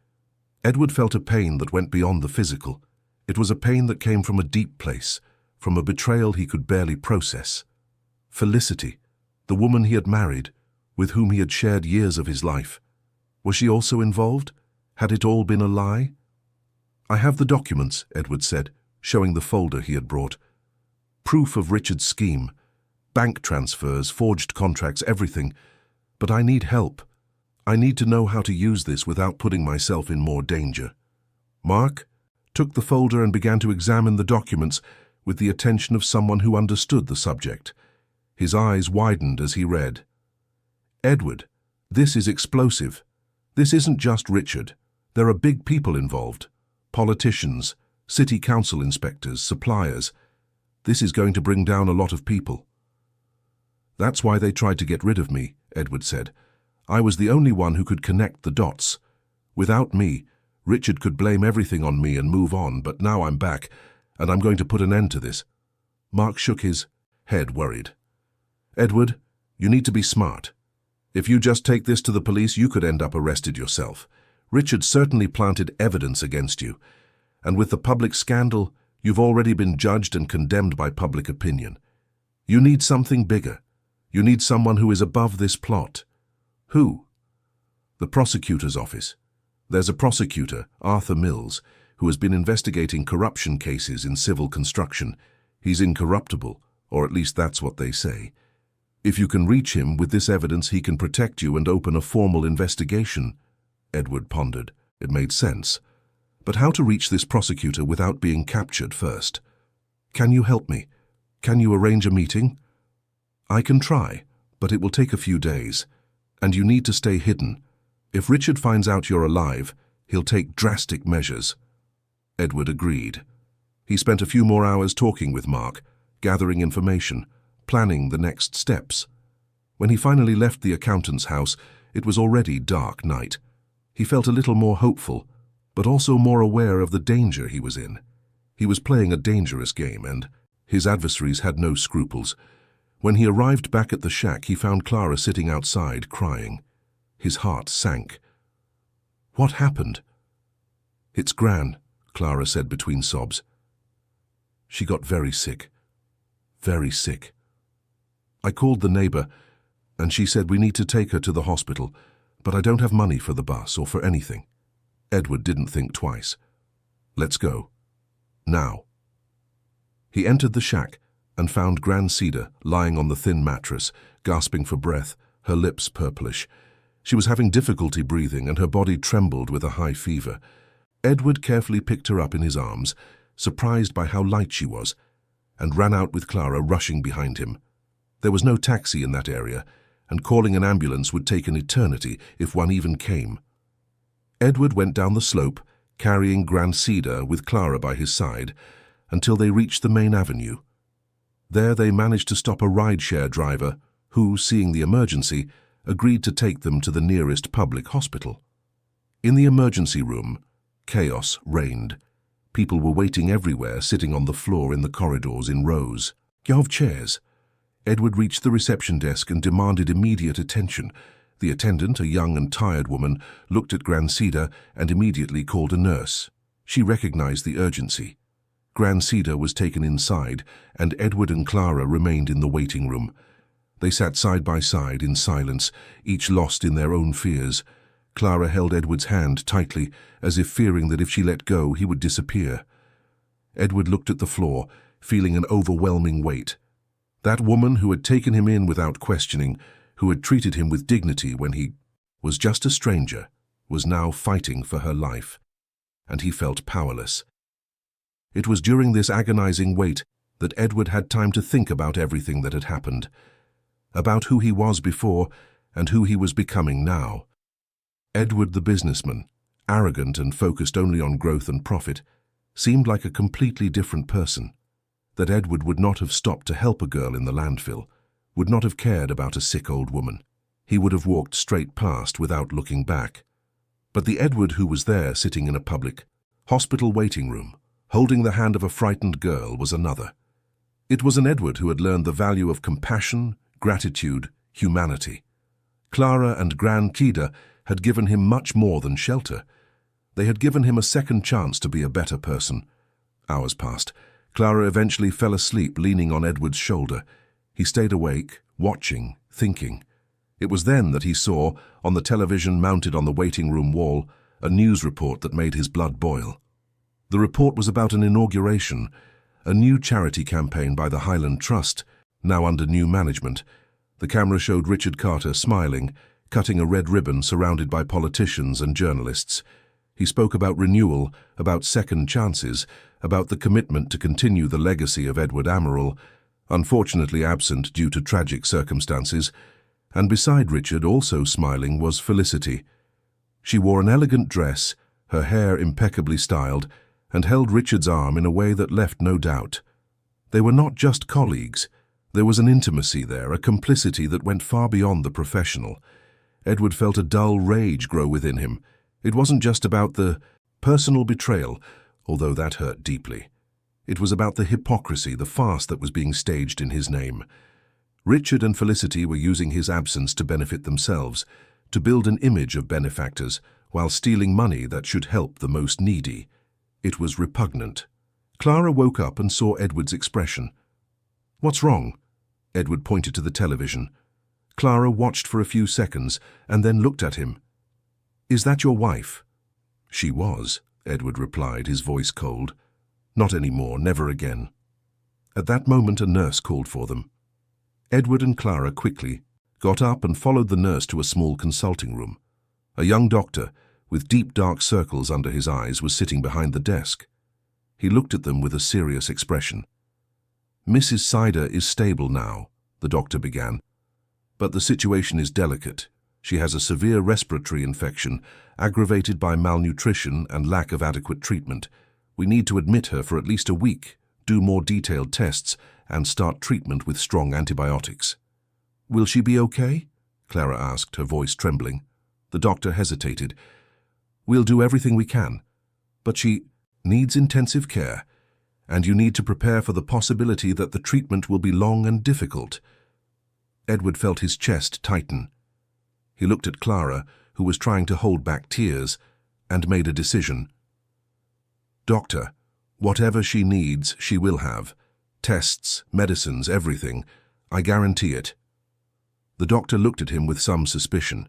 Edward felt a pain that went beyond the physical. It was a pain that came from a deep place, from a betrayal he could barely process. Felicity, the woman he had married, with whom he had shared years of his life. Was she also involved? Had it all been a lie? "I have the documents," Edward said, showing the folder he had brought. "Proof of Richard's scheme. Bank transfers, forged contracts, everything. But I need help. I need to know how to use this without putting myself in more danger." Mark took the folder and began to examine the documents with the attention of someone who understood the subject. His eyes widened as he read. "Edward, this is explosive. This isn't just Richard. There are big people involved. Politicians, city council inspectors, suppliers. This is going to bring down a lot of people." "That's why they tried to get rid of me," Edward said. "I was the only one who could connect the dots. Without me, Richard could blame everything on me and move on, but now I'm back, and I'm going to put an end to this." Mark shook his head, worried. "Edward, you need to be smart. If you just take this to the police, you could end up arrested yourself. Richard certainly planted evidence against you, and with the public scandal, you've already been judged and condemned by public opinion. You need something bigger. You need someone who is above this plot." "Who?" "The prosecutor's office. There's a prosecutor, Arthur Mills, who has been investigating corruption cases in civil construction. He's incorruptible, or at least that's what they say. If you can reach him with this evidence, he can protect you and open a formal investigation." Edward pondered. It made sense. But how to reach this prosecutor without being captured first? "Can you help me? Can you arrange a meeting?" "I can try, but it will take a few days. And you need to stay hidden. If Richard finds out you're alive, he'll take drastic measures." Edward agreed. He spent a few more hours talking with Mark, gathering information, planning the next steps. When he finally left the accountant's house, it was already dark night. He felt a little more hopeful, but also more aware of the danger he was in. He was playing a dangerous game, and his adversaries had no scruples. When he arrived back at the shack, he found Clara sitting outside, crying. His heart sank. "What happened?" "It's Gran," Clara said between sobs. She got very sick. Very sick. I called the neighbor, and she said we need to take her to the hospital, but I don't have money for the bus or for anything. Edward didn't think twice. Let's go. Now. He entered the shack and found Grand Cedar lying on the thin mattress, gasping for breath, her lips purplish. She was having difficulty breathing and her body trembled with a high fever. Edward carefully picked her up in his arms, surprised by how light she was, and ran out with Clara rushing behind him. There was no taxi in that area, and calling an ambulance would take an eternity if one even came. Edward went down the slope, carrying Grand Cedar with Clara by his side, until they reached the main avenue. There they managed to stop a rideshare driver who, seeing the emergency, agreed to take them to the nearest public hospital. In the emergency room, chaos reigned. People were waiting everywhere, sitting on the floor in the corridors in rows of chairs. Edward reached the reception desk and demanded immediate attention. The attendant, a young and tired woman, looked at Grand Cedar and immediately called a nurse. She recognized the urgency. Grand Cedar was taken inside, and Edward and Clara remained in the waiting room. They sat side by side in silence, each lost in their own fears. Clara held Edward's hand tightly, as if fearing that if she let go, he would disappear. Edward looked at the floor, feeling an overwhelming weight. That woman who had taken him in without questioning, who had treated him with dignity when he was just a stranger, was now fighting for her life, and he felt powerless. It was during this agonizing wait that Edward had time to think about everything that had happened, about who he was before and who he was becoming now. Edward the businessman, arrogant and focused only on growth and profit, seemed like a completely different person. That Edward would not have stopped to help a girl in the landfill, would not have cared about a sick old woman. He would have walked straight past without looking back. But the Edward who was there sitting in a public hospital waiting room, holding the hand of a frightened girl, was another. It was an Edward who had learned the value of compassion, gratitude, humanity. Clara and Grand Cedar had given him much more than shelter. They had given him a second chance to be a better person. Hours passed. Clara eventually fell asleep leaning on Edward's shoulder. He stayed awake, watching, thinking. It was then that he saw, on the television mounted on the waiting room wall, a news report that made his blood boil. The report was about an inauguration, a new charity campaign by the Highland Trust, now under new management. The camera showed Richard Carter smiling, cutting a red ribbon surrounded by politicians and journalists. He spoke about renewal, about second chances, about the commitment to continue the legacy of Edward Amaral, unfortunately absent due to tragic circumstances, and beside Richard, also smiling, was Felicity. She wore an elegant dress, her hair impeccably styled, and held Richard's arm in a way that left no doubt. They were not just colleagues. There was an intimacy there, a complicity that went far beyond the professional. Edward felt a dull rage grow within him. It wasn't just about the personal betrayal, although that hurt deeply. It was about the hypocrisy, the farce that was being staged in his name. Richard and Felicity were using his absence to benefit themselves, to build an image of benefactors, while stealing money that should help the most needy. It was repugnant. Clara woke up and saw Edward's expression. "What's wrong?" Edward pointed to the television. Clara watched for a few seconds and then looked at him. "Is that your wife?" "She was," Edward replied, his voice cold. "Not anymore, never again." At that moment a nurse called for them. Edward and Clara quickly got up and followed the nurse to a small consulting room. A young doctor, with deep dark circles under his eyes, was sitting behind the desk. He looked at them with a serious expression. "Mrs. Cider is stable now," the doctor began. "But the situation is delicate. She has a severe respiratory infection, aggravated by malnutrition and lack of adequate treatment. We need to admit her for at least a week, do more detailed tests, and start treatment with strong antibiotics." "Will she be okay?" Clara asked, her voice trembling. The doctor hesitated. "We'll do everything we can, but she needs intensive care, and you need to prepare for the possibility that the treatment will be long and difficult." Edward felt his chest tighten. He looked at Clara, who was trying to hold back tears, and made a decision. "Doctor, Whatever she needs, she will have. Tests, medicines, everything. I guarantee it." The doctor looked at him with some suspicion.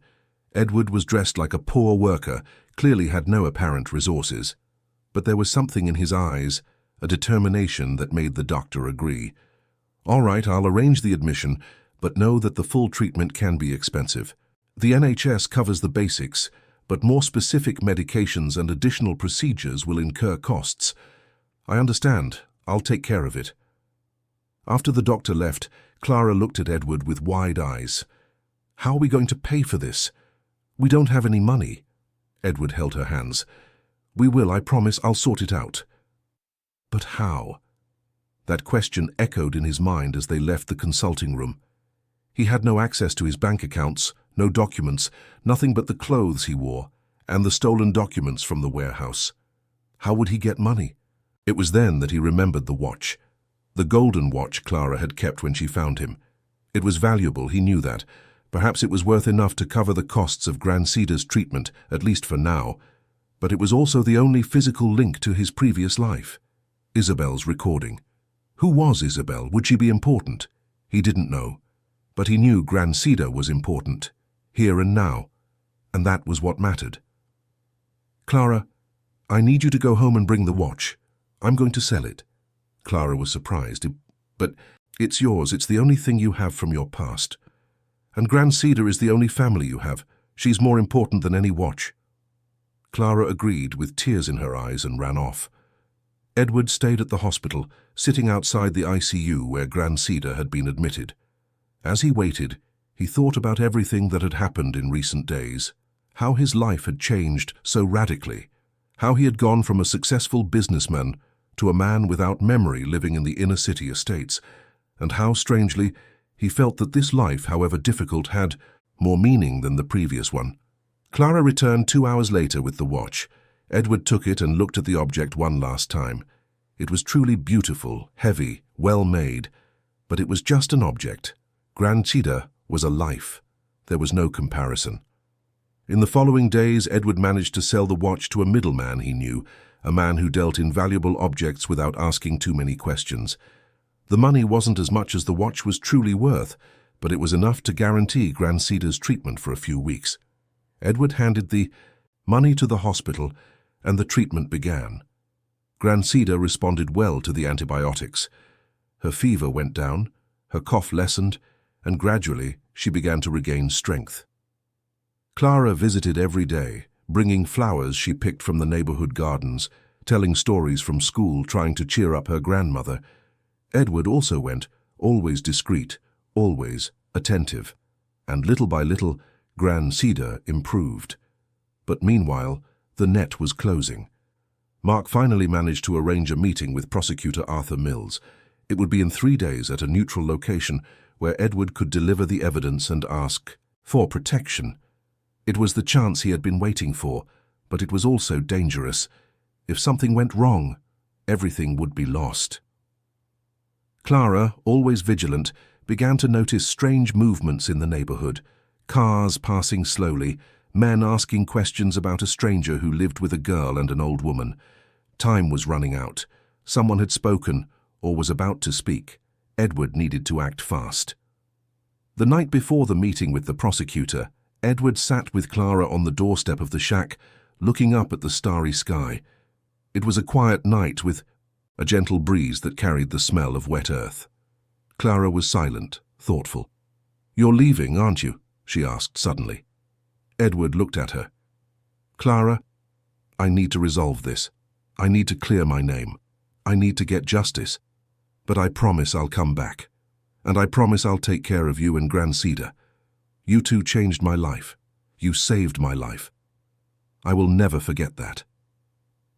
Edward was dressed like a poor worker, clearly had no apparent resources. But there was something in his eyes, a determination that made the doctor agree. "All right, I'll arrange the admission, but know that the full treatment can be expensive. The NHS covers the basics, but more specific medications and additional procedures will incur costs. I understand. I'll take care of it." After the doctor left, Clara looked at Edward with wide eyes. "How are we going to pay for this? We don't have any money." Edward held her hands. "We will, I promise. I'll sort it out." But how? That question echoed in his mind as they left the consulting room. He had no access to his bank accounts, no documents, nothing but the clothes he wore, and the stolen documents from the warehouse. How would he get money? It was then that he remembered the watch. The golden watch Clara had kept when she found him. It was valuable, he knew that. Perhaps it was worth enough to cover the costs of Grancida's treatment, at least for now. But it was also the only physical link to his previous life. Isabel's recording. Who was Isabel? Would she be important? He didn't know. But he knew Grancida was important, here and now, and that was what mattered. "Clara, I need you to go home and bring the watch. I'm going to sell it." Clara was surprised. "But it's yours. It's the only thing you have from your past. And Grancida is the only family you have. She's more important than any watch." Clara agreed with tears in her eyes and ran off. Edward stayed at the hospital, sitting outside the ICU where Grancida had been admitted. As he waited, he thought about everything that had happened in recent days, how his life had changed so radically, how he had gone from a successful businessman to a man without memory living in the inner-city estates, and how, strangely, he felt that this life, however difficult, had more meaning than the previous one. Clara returned 2 hours later with the watch. Edward took it and looked at the object one last time. It was truly beautiful, heavy, well made, but it was just an object. Grancida was a life. There was no comparison. In the following days, Edward managed to sell the watch to a middleman he knew, a man who dealt in valuable objects without asking too many questions. The money wasn't as much as the watch was truly worth, but it was enough to guarantee Grancida's treatment for a few weeks. Edward handed the money to the hospital, and the treatment began. Grancida responded well to the antibiotics. Her fever went down, her cough lessened, and gradually she began to regain strength. Clara visited every day, bringing flowers she picked from the neighborhood gardens, telling stories from school, trying to cheer up her grandmother. Edward also went, always discreet, always attentive, and little by little, Grancida improved. But meanwhile, the net was closing. Mark finally managed to arrange a meeting with Prosecutor Arthur Mills. It would be in 3 days at a neutral location where Edward could deliver the evidence and ask for protection. It was the chance he had been waiting for, but it was also dangerous. If something went wrong, everything would be lost. Clara, always vigilant, began to notice strange movements in the neighborhood. Cars passing slowly, men asking questions about a stranger who lived with a girl and an old woman. Time was running out. Someone had spoken, or was about to speak. Edward needed to act fast. The night before the meeting with the prosecutor, Edward sat with Clara on the doorstep of the shack, looking up at the starry sky. It was a quiet night with a gentle breeze that carried the smell of wet earth. Clara was silent, thoughtful. "You're leaving, aren't you?" she asked suddenly. Edward looked at her. "Clara, I need to resolve this. I need to clear my name. I need to get justice. But I promise I'll come back. And I promise I'll take care of you and Grancida. You two changed my life. You saved my life. I will never forget that."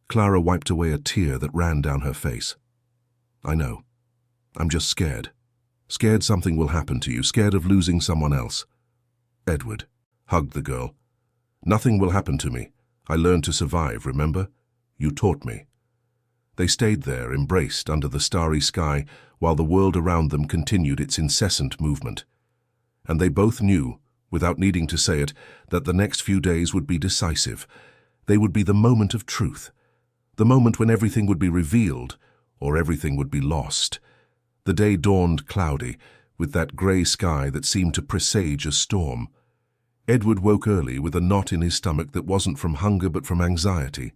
Clara wiped away a tear that ran down her face. "I know. I'm just scared. Scared something will happen to you, scared of losing someone else." Edward hugged the girl. "Nothing will happen to me. I learned to survive, remember? You taught me." They stayed there, embraced under the starry sky, while the world around them continued its incessant movement. And they both knew, without needing to say it, that the next few days would be decisive. They would be the moment of truth. the moment when everything would be revealed or everything would be lost. The day dawned cloudy, with that grey sky that seemed to presage a storm. Edward woke early with a knot in his stomach that wasn't from hunger but from anxiety.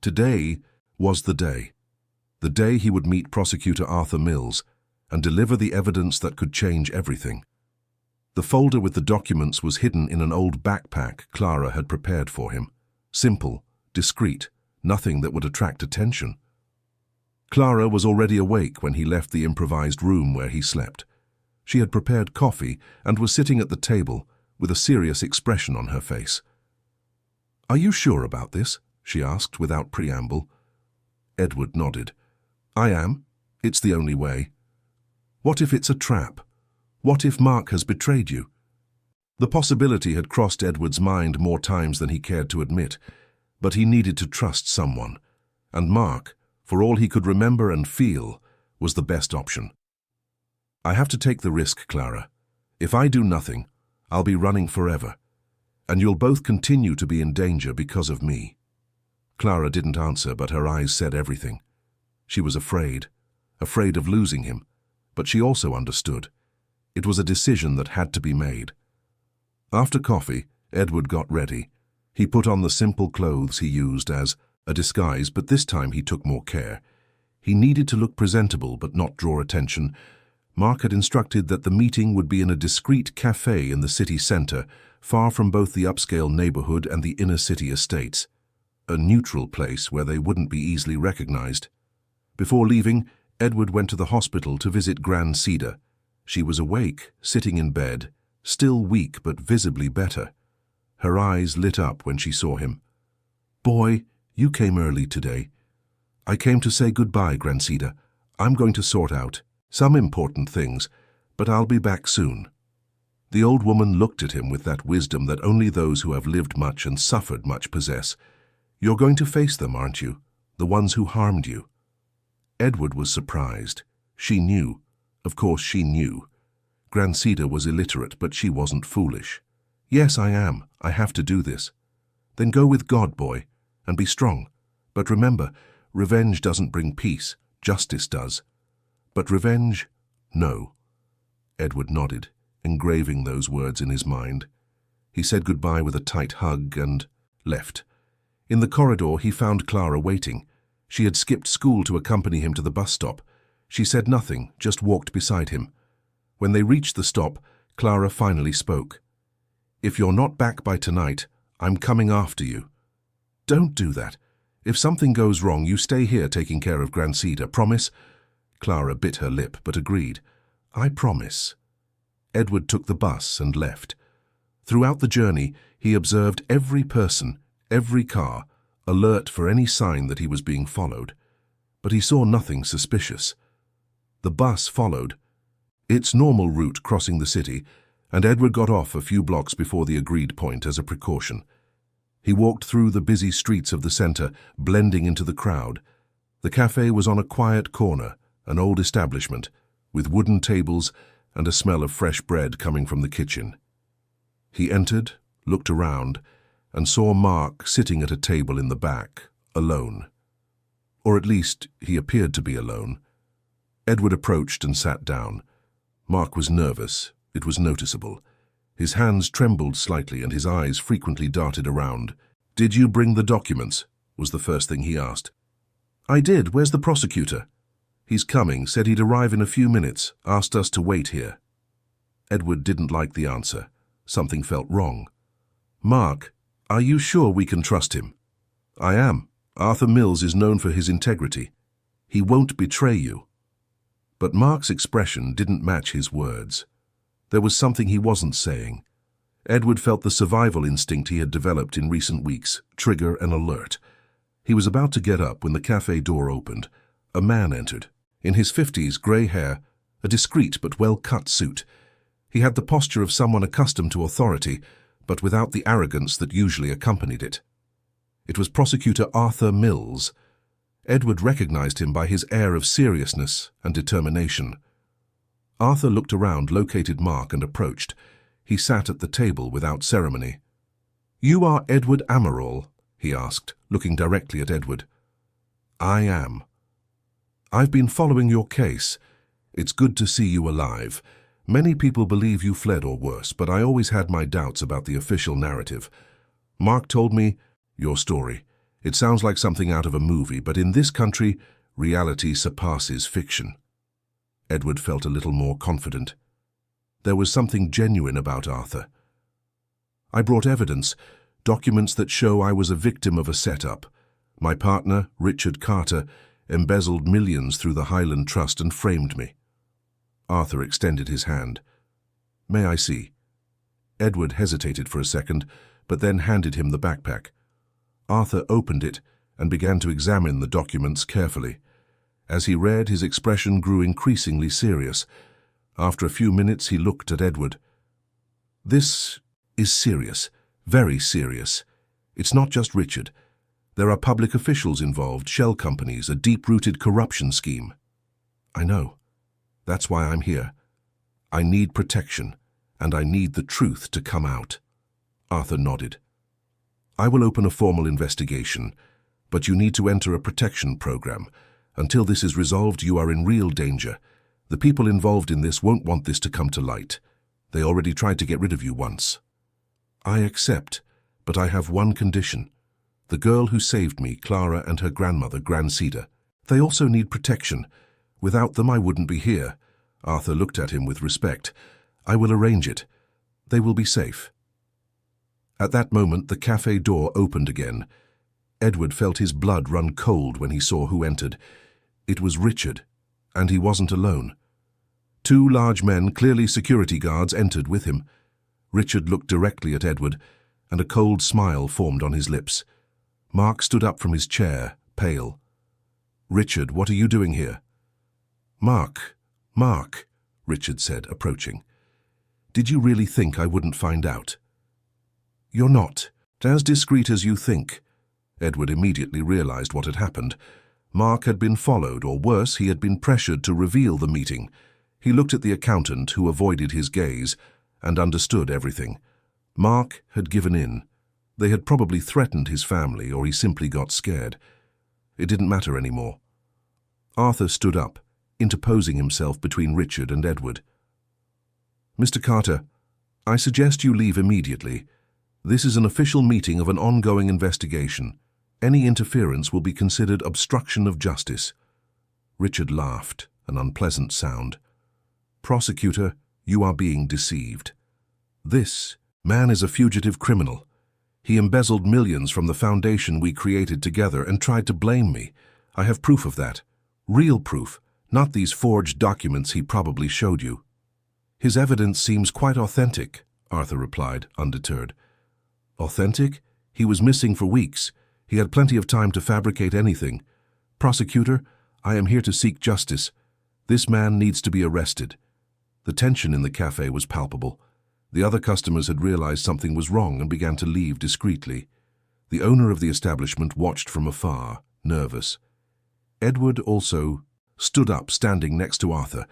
Today was the day. The day he would meet Prosecutor Arthur Mills and deliver the evidence that could change everything. The folder with the documents was hidden in an old backpack Clara had prepared for him. Simple, discreet, nothing that would attract attention. Clara was already awake when he left the improvised room where he slept. She had prepared coffee and was sitting at the table with a serious expression on her face. "Are you sure about this?" she asked without preamble. Edward nodded. "I am. It's the only way." "What if it's a trap? What if Mark has betrayed you?" The possibility had crossed Edward's mind more times than he cared to admit, but he needed to trust someone, and Mark, for all he could remember and feel, was the best option. "I have to take the risk, Clara. If I do nothing, I'll be running forever, and you'll both continue to be in danger because of me." Clara didn't answer, but her eyes said everything. She was afraid of losing him, but she also understood. It was a decision that had to be made. After coffee, Edward got ready. He put on the simple clothes he used as a disguise, but this time he took more care. He needed to look presentable but not draw attention. Mark had instructed that the meeting would be in a discreet cafe in the city centre, far from both the upscale neighbourhood and the inner city estates. A neutral place where they wouldn't be easily recognised. Before leaving, Edward went to the hospital to visit Grand Cedar. She was awake, sitting in bed, still weak but visibly better. Her eyes lit up when she saw him. "Boy, you came early today." "I came to say goodbye, Grancida. I'm going to sort out some important things, but I'll be back soon." The old woman looked at him with that wisdom that only those who have lived much and suffered much possess. "You're going to face them, aren't you? The ones who harmed you?" Edward was surprised. She knew. Of course she knew. Grancida was illiterate, but she wasn't foolish. "Yes, I am. I have to do this." "Then go with God, boy, and be strong. But remember, revenge doesn't bring peace. Justice does." "But revenge? No." Edward nodded, engraving those words in his mind. He said goodbye with a tight hug and left. In the corridor, he found Clara waiting. She had skipped school to accompany him to the bus stop. She said nothing, just walked beside him. When they reached the stop, Clara finally spoke. "If you're not back by tonight, I'm coming after you." "Don't do that. If something goes wrong, you stay here taking care of Grancida. Promise?" Clara bit her lip, but agreed. "I promise." Edward took the bus and left. Throughout the journey, he observed every person, every car, alert for any sign that he was being followed. But he saw nothing suspicious. The bus followed, its normal route crossing the city, and Edward got off a few blocks before the agreed point as a precaution. He walked through the busy streets of the centre, blending into the crowd. The cafe was on a quiet corner, an old establishment, with wooden tables and a smell of fresh bread coming from the kitchen. He entered, looked around, and saw Mark sitting at a table in the back, alone. Or at least, he appeared to be alone. Edward approached and sat down. Mark was nervous. It was noticeable. His hands trembled slightly and his eyes frequently darted around. "Did you bring the documents?" was the first thing he asked. "I did. Where's the prosecutor?" "He's coming. Said he'd arrive in a few minutes. Asked us to wait here." Edward didn't like the answer. Something felt wrong. "Mark, are you sure we can trust him?" "I am. Arthur Mills is known for his integrity. He won't betray you." But Mark's expression didn't match his words. There was something he wasn't saying. Edward felt the survival instinct he had developed in recent weeks trigger an alert. He was about to get up when the cafe door opened. A man entered. In his 50s, grey hair, a discreet but well-cut suit. He had the posture of someone accustomed to authority, but without the arrogance that usually accompanied it. It was Prosecutor Arthur Mills. Edward recognized him by his air of seriousness and determination. Arthur looked around, located Mark, and approached. He sat at the table without ceremony. "You are Edward Amaral?" he asked, looking directly at Edward. I am. I've been following your case. It's good to see you alive. Many people believe you fled or worse, but I always had my doubts about the official narrative. Mark told me your story. It sounds like something out of a movie, but in this country, reality surpasses fiction. Edward felt a little more confident. There was something genuine about Arthur. I brought evidence, documents that show I was a victim of a setup. My partner, Richard Carter, embezzled millions through the Highland Trust and framed me. Arthur extended his hand. May I see? Edward hesitated for a second, but then handed him the backpack. Arthur opened it and began to examine the documents carefully. As he read, his expression grew increasingly serious. After a few minutes, he looked at Edward. This is serious, very serious. It's not just Richard. There are public officials involved, shell companies, a deep-rooted corruption scheme. I know. That's why I'm here. I need protection, and I need the truth to come out. Arthur nodded. I will open a formal investigation, but you need to enter a protection program. Until this is resolved, you are in real danger. The people involved in this won't want this to come to light. They already tried to get rid of you once. I accept, but I have one condition. The girl who saved me, Clara, and her grandmother, Grancida. They also need protection. Without them, I wouldn't be here. Arthur looked at him with respect. I will arrange it. They will be safe. At that moment, the cafe door opened again. Edward felt his blood run cold when he saw who entered. It was Richard, and he wasn't alone. Two large men, clearly security guards, entered with him. Richard looked directly at Edward, and a cold smile formed on his lips. Mark stood up from his chair, pale. Richard, what are you doing here? Mark, Richard said, approaching. Did you really think I wouldn't find out? You're not as discreet as you think. Edward immediately realized what had happened. Mark had been followed, or worse, he had been pressured to reveal the meeting. He looked at the accountant, who avoided his gaze, and understood everything. Mark had given in. They had probably threatened his family, or he simply got scared. It didn't matter anymore. Arthur stood up, interposing himself between Richard and Edward. Mr. Carter, I suggest you leave immediately. This is an official meeting of an ongoing investigation. Any interference will be considered obstruction of justice. Richard laughed, an unpleasant sound. Prosecutor, you are being deceived. This man is a fugitive criminal. He embezzled millions from the foundation we created together and tried to blame me. I have proof of that. Real proof, not these forged documents he probably showed you. His evidence seems quite authentic, Arthur replied, undeterred. Authentic? He was missing for weeks. He had plenty of time to fabricate anything. Prosecutor, I am here to seek justice. This man needs to be arrested. The tension in the cafe was palpable. The other customers had realized something was wrong and began to leave discreetly. The owner of the establishment watched from afar, nervous. Edward also stood up, standing next to Arthur.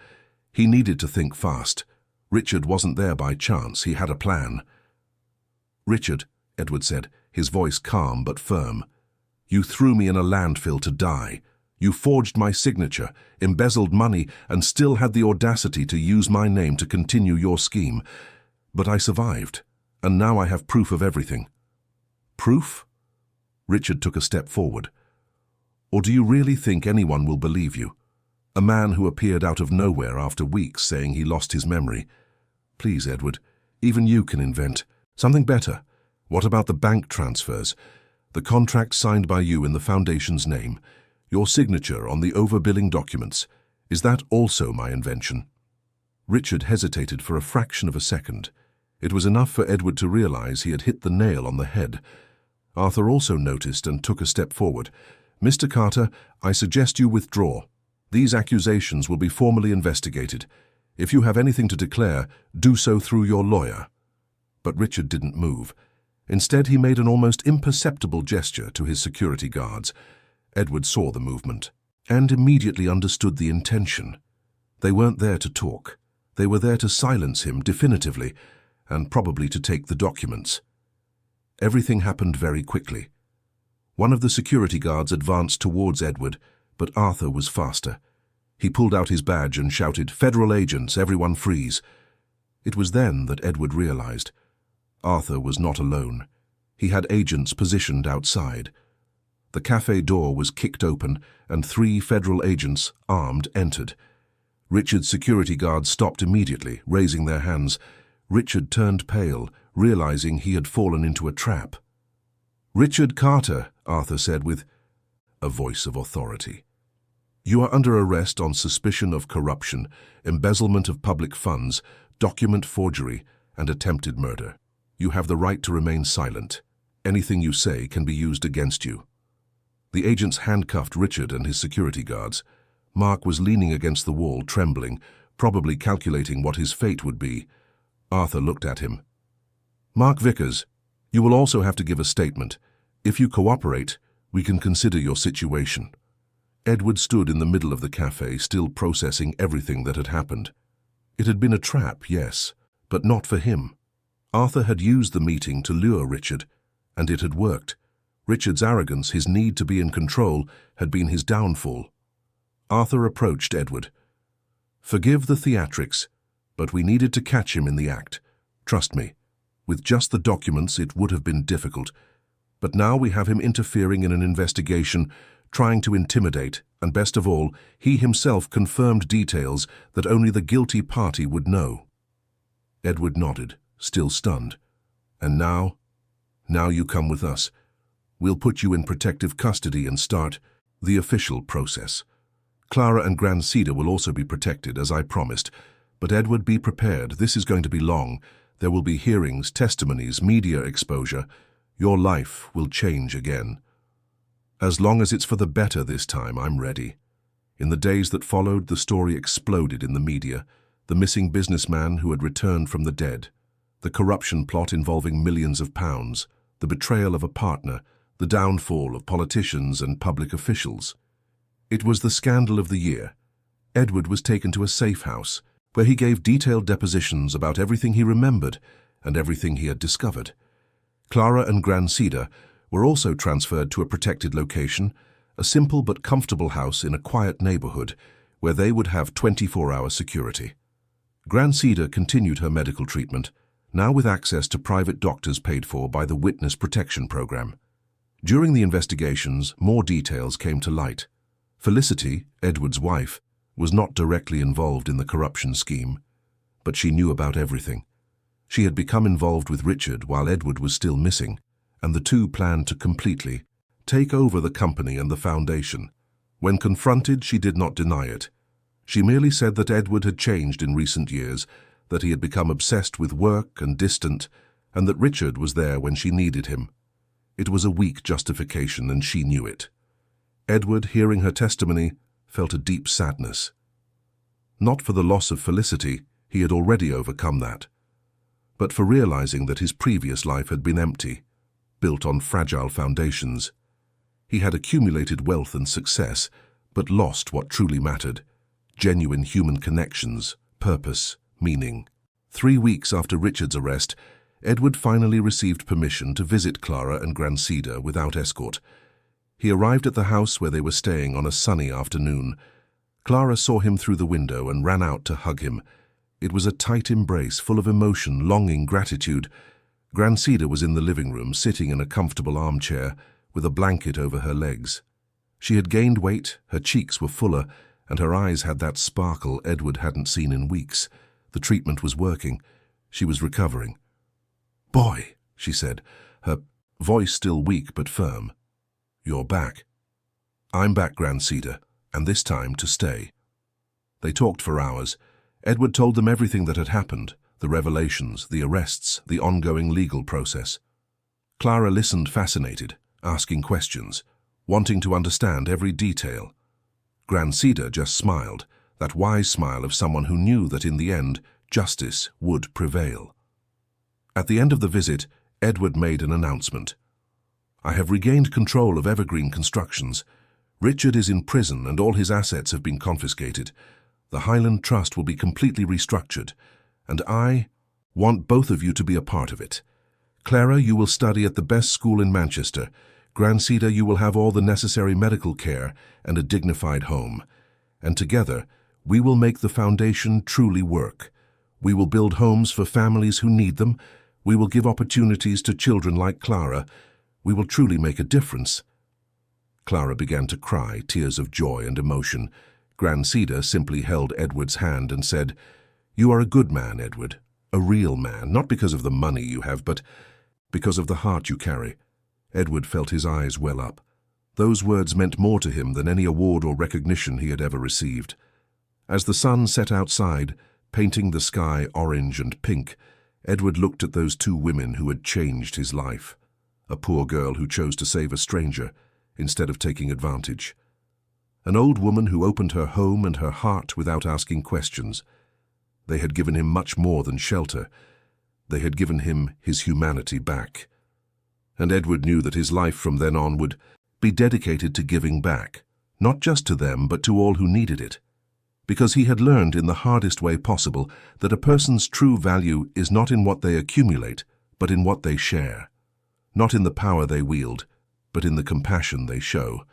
He needed to think fast. Richard wasn't there by chance. He had a plan. Richard, Edward said, his voice calm but firm. You threw me in a landfill to die. You forged my signature, embezzled money, and still had the audacity to use my name to continue your scheme. But I survived, and now I have proof of everything. Proof? Richard took a step forward. Or do you really think anyone will believe you? A man who appeared out of nowhere after weeks saying he lost his memory. Please, Edward, even you can invent something better. What about the bank transfers? The contract signed by you in the Foundation's name? Your signature on the overbilling documents? Is that also my invention? Richard hesitated for a fraction of a second. It was enough for Edward to realize he had hit the nail on the head. Arthur also noticed and took a step forward. Mr. Carter, I suggest you withdraw. These accusations will be formally investigated. If you have anything to declare, do so through your lawyer. But Richard didn't move. Instead, he made an almost imperceptible gesture to his security guards. Edward saw the movement and immediately understood the intention. They weren't there to talk. They were there to silence him definitively, and probably to take the documents. Everything happened very quickly. One of the security guards advanced towards Edward, but Arthur was faster. He pulled out his badge and shouted, "Federal agents, everyone freeze." It was then that Edward realized Arthur was not alone. He had agents positioned outside. The cafe door was kicked open, and 3 federal agents, armed, entered. Richard's security guards stopped immediately, raising their hands. Richard turned pale, realizing he had fallen into a trap. "Richard Carter," Arthur said with a voice of authority. "You are under arrest on suspicion of corruption, embezzlement of public funds, document forgery, and attempted murder. You have the right to remain silent. Anything you say can be used against you." The agents handcuffed Richard and his security guards. Mark was leaning against the wall, trembling, probably calculating what his fate would be. Arthur looked at him. "Mark Vickers, you will also have to give a statement. If you cooperate, we can consider your situation." Edward stood in the middle of the cafe, still processing everything that had happened. It had been a trap, yes, but not for him. Arthur had used the meeting to lure Richard, and it had worked. Richard's arrogance, his need to be in control, had been his downfall. Arthur approached Edward. "Forgive the theatrics, but we needed to catch him in the act. Trust me, with just the documents it would have been difficult. But now we have him interfering in an investigation, trying to intimidate, and best of all, he himself confirmed details that only the guilty party would know." Edward nodded, still stunned. "And now you come with us. We'll put you in protective custody and start the official process. Clara and Grand Cedar will also be protected, as I promised. But Edward, be prepared. This is going to be long. There will be hearings, testimonies, media exposure. Your life will change again. As long as it's for the better this time, I'm ready." In the days that followed, the story exploded in the media. The missing businessman who had returned from the dead. The corruption plot involving millions of pounds. The betrayal of a partner. The downfall of politicians and public officials. It was the scandal of the year. Edward was taken to a safe house, where he gave detailed depositions about everything he remembered and everything he had discovered. Clara and Grand Cedar were also transferred to a protected location, a simple but comfortable house in a quiet neighborhood, where they would have 24-hour security. Grand Cedar continued her medical treatment, now with access to private doctors paid for by the Witness Protection Program. During the investigations, more details came to light. Felicity, Edward's wife, was not directly involved in the corruption scheme, but she knew about everything. She had become involved with Richard while Edward was still missing, and the two planned to completely take over the company and the foundation. When confronted, she did not deny it. She merely said that Edward had changed in recent years, that he had become obsessed with work and distant, and that Richard was there when she needed him. It was a weak justification, and she knew it. Edward, hearing her testimony, felt a deep sadness. Not for the loss of Felicity, he had already overcome that, but for realizing that his previous life had been empty, built on fragile foundations. He had accumulated wealth and success, but lost what truly mattered: genuine human connections, purpose, meaning. 3 weeks after Richard's arrest, Edward finally received permission to visit Clara and Grand Cedar without escort. He arrived at the house where they were staying on a sunny afternoon. Clara saw him through the window and ran out to hug him. It was a tight embrace, full of emotion, longing, gratitude. Grand Cedar was in the living room, sitting in a comfortable armchair, with a blanket over her legs. She had gained weight, her cheeks were fuller, and her eyes had that sparkle Edward hadn't seen in weeks. The treatment was working. She was recovering. "Boy," she said, her voice still weak but firm. "You're back." "I'm back, Grand Cedar, and this time to stay." They talked for hours. Edward told them everything that had happened, the revelations, the arrests, the ongoing legal process. Clara listened, fascinated, asking questions, wanting to understand every detail. Grand Cedar just smiled, that wise smile of someone who knew that in the end, justice would prevail. At the end of the visit, Edward made an announcement. "I have regained control of Evergreen Constructions. Richard is in prison and all his assets have been confiscated. The Highland Trust will be completely restructured, and I want both of you to be a part of it. Clara, you will study at the best school in Manchester. Grandcita, you will have all the necessary medical care and a dignified home. And together, we will make the foundation truly work. We will build homes for families who need them. We will give opportunities to children like Clara. We will truly make a difference." Clara began to cry, tears of joy and emotion. Grandcita simply held Edward's hand and said, "You are a good man, Edward, a real man, not because of the money you have, but because of the heart you carry." Edward felt his eyes well up. Those words meant more to him than any award or recognition he had ever received. As the sun set outside, painting the sky orange and pink, Edward looked at those two women who had changed his life. A poor girl who chose to save a stranger instead of taking advantage. An old woman who opened her home and her heart without asking questions. They had given him much more than shelter. They had given him his humanity back. And Edward knew that his life from then on would be dedicated to giving back, not just to them, but to all who needed it. Because he had learned in the hardest way possible that a person's true value is not in what they accumulate, but in what they share. Not in the power they wield, but in the compassion they show.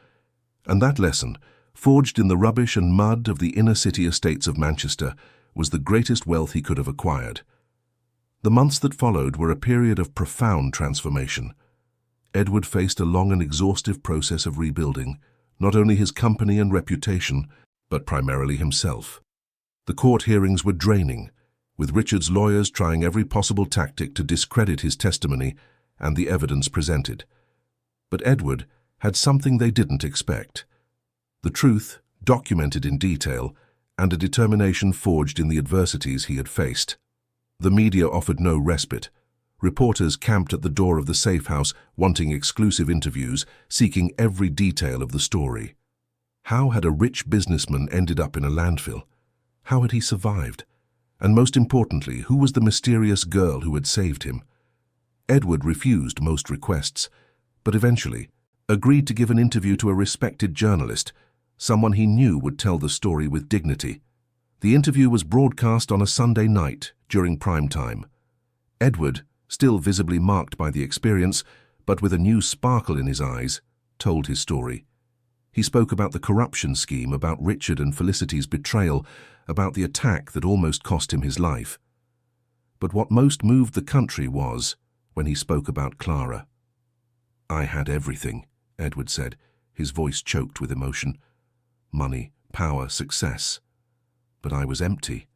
And that lesson, forged in the rubbish and mud of the inner city estates of Manchester, was the greatest wealth he could have acquired. The months that followed were a period of profound transformation. Edward faced a long and exhaustive process of rebuilding, not only his company and reputation, but primarily himself. The court hearings were draining, with Richard's lawyers trying every possible tactic to discredit his testimony and the evidence presented. But Edward had something they didn't expect: the truth, documented in detail, and a determination forged in the adversities he had faced. The media offered no respite. Reporters camped at the door of the safe house, wanting exclusive interviews, seeking every detail of the story. How had a rich businessman ended up in a landfill? How had he survived? And most importantly, who was the mysterious girl who had saved him? Edward refused most requests, but eventually agreed to give an interview to a respected journalist, someone he knew would tell the story with dignity. The interview was broadcast on a Sunday night during prime time. Edward, still visibly marked by the experience, but with a new sparkle in his eyes, told his story. He spoke about the corruption scheme, about Richard and Felicity's betrayal, about the attack that almost cost him his life. But what most moved the country was when he spoke about Clara. "I had everything," Edward said, his voice choked with emotion. "Money, power, success. But I was empty.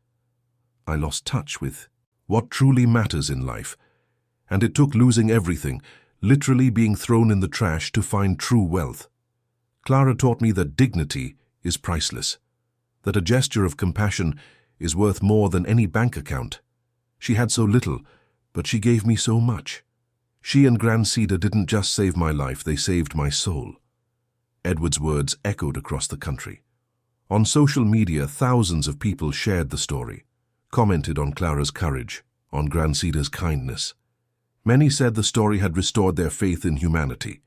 I lost touch with what truly matters in life. And it took losing everything, literally being thrown in the trash, to find true wealth. Clara taught me that dignity is priceless, that a gesture of compassion is worth more than any bank account. She had so little, but she gave me so much. She and Grandcita didn't just save my life, they saved my soul." Edward's words echoed across the country. On social media, thousands of people shared the story, commented on Clara's courage, on Grandcita's kindness. Many said the story had restored their faith in humanity.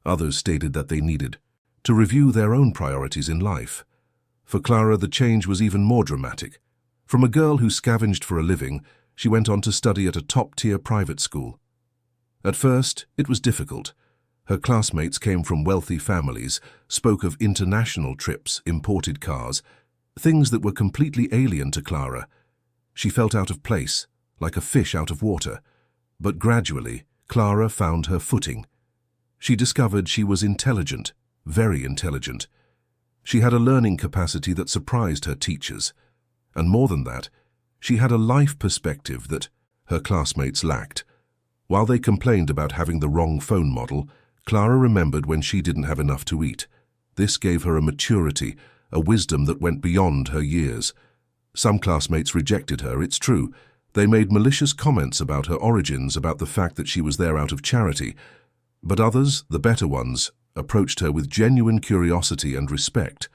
Others stated that they needed to review their own priorities in life. For Clara, the change was even more dramatic. From a girl who scavenged for a living, she went on to study at a top-tier private school. At first, it was difficult. Her classmates came from wealthy families, spoke of international trips, imported cars, things that were completely alien to Clara. She felt out of place, like a fish out of water. But gradually, Clara found her footing. She discovered she was intelligent, very intelligent. She had a learning capacity that surprised her teachers. And more than that, she had a life perspective that her classmates lacked. While they complained about having the wrong phone model, Clara remembered when she didn't have enough to eat. This gave her a maturity, a wisdom that went beyond her years. Some classmates rejected her, it's true. They made malicious comments about her origins, about the fact that she was there out of charity. But others, the better ones, approached her with genuine curiosity and respect.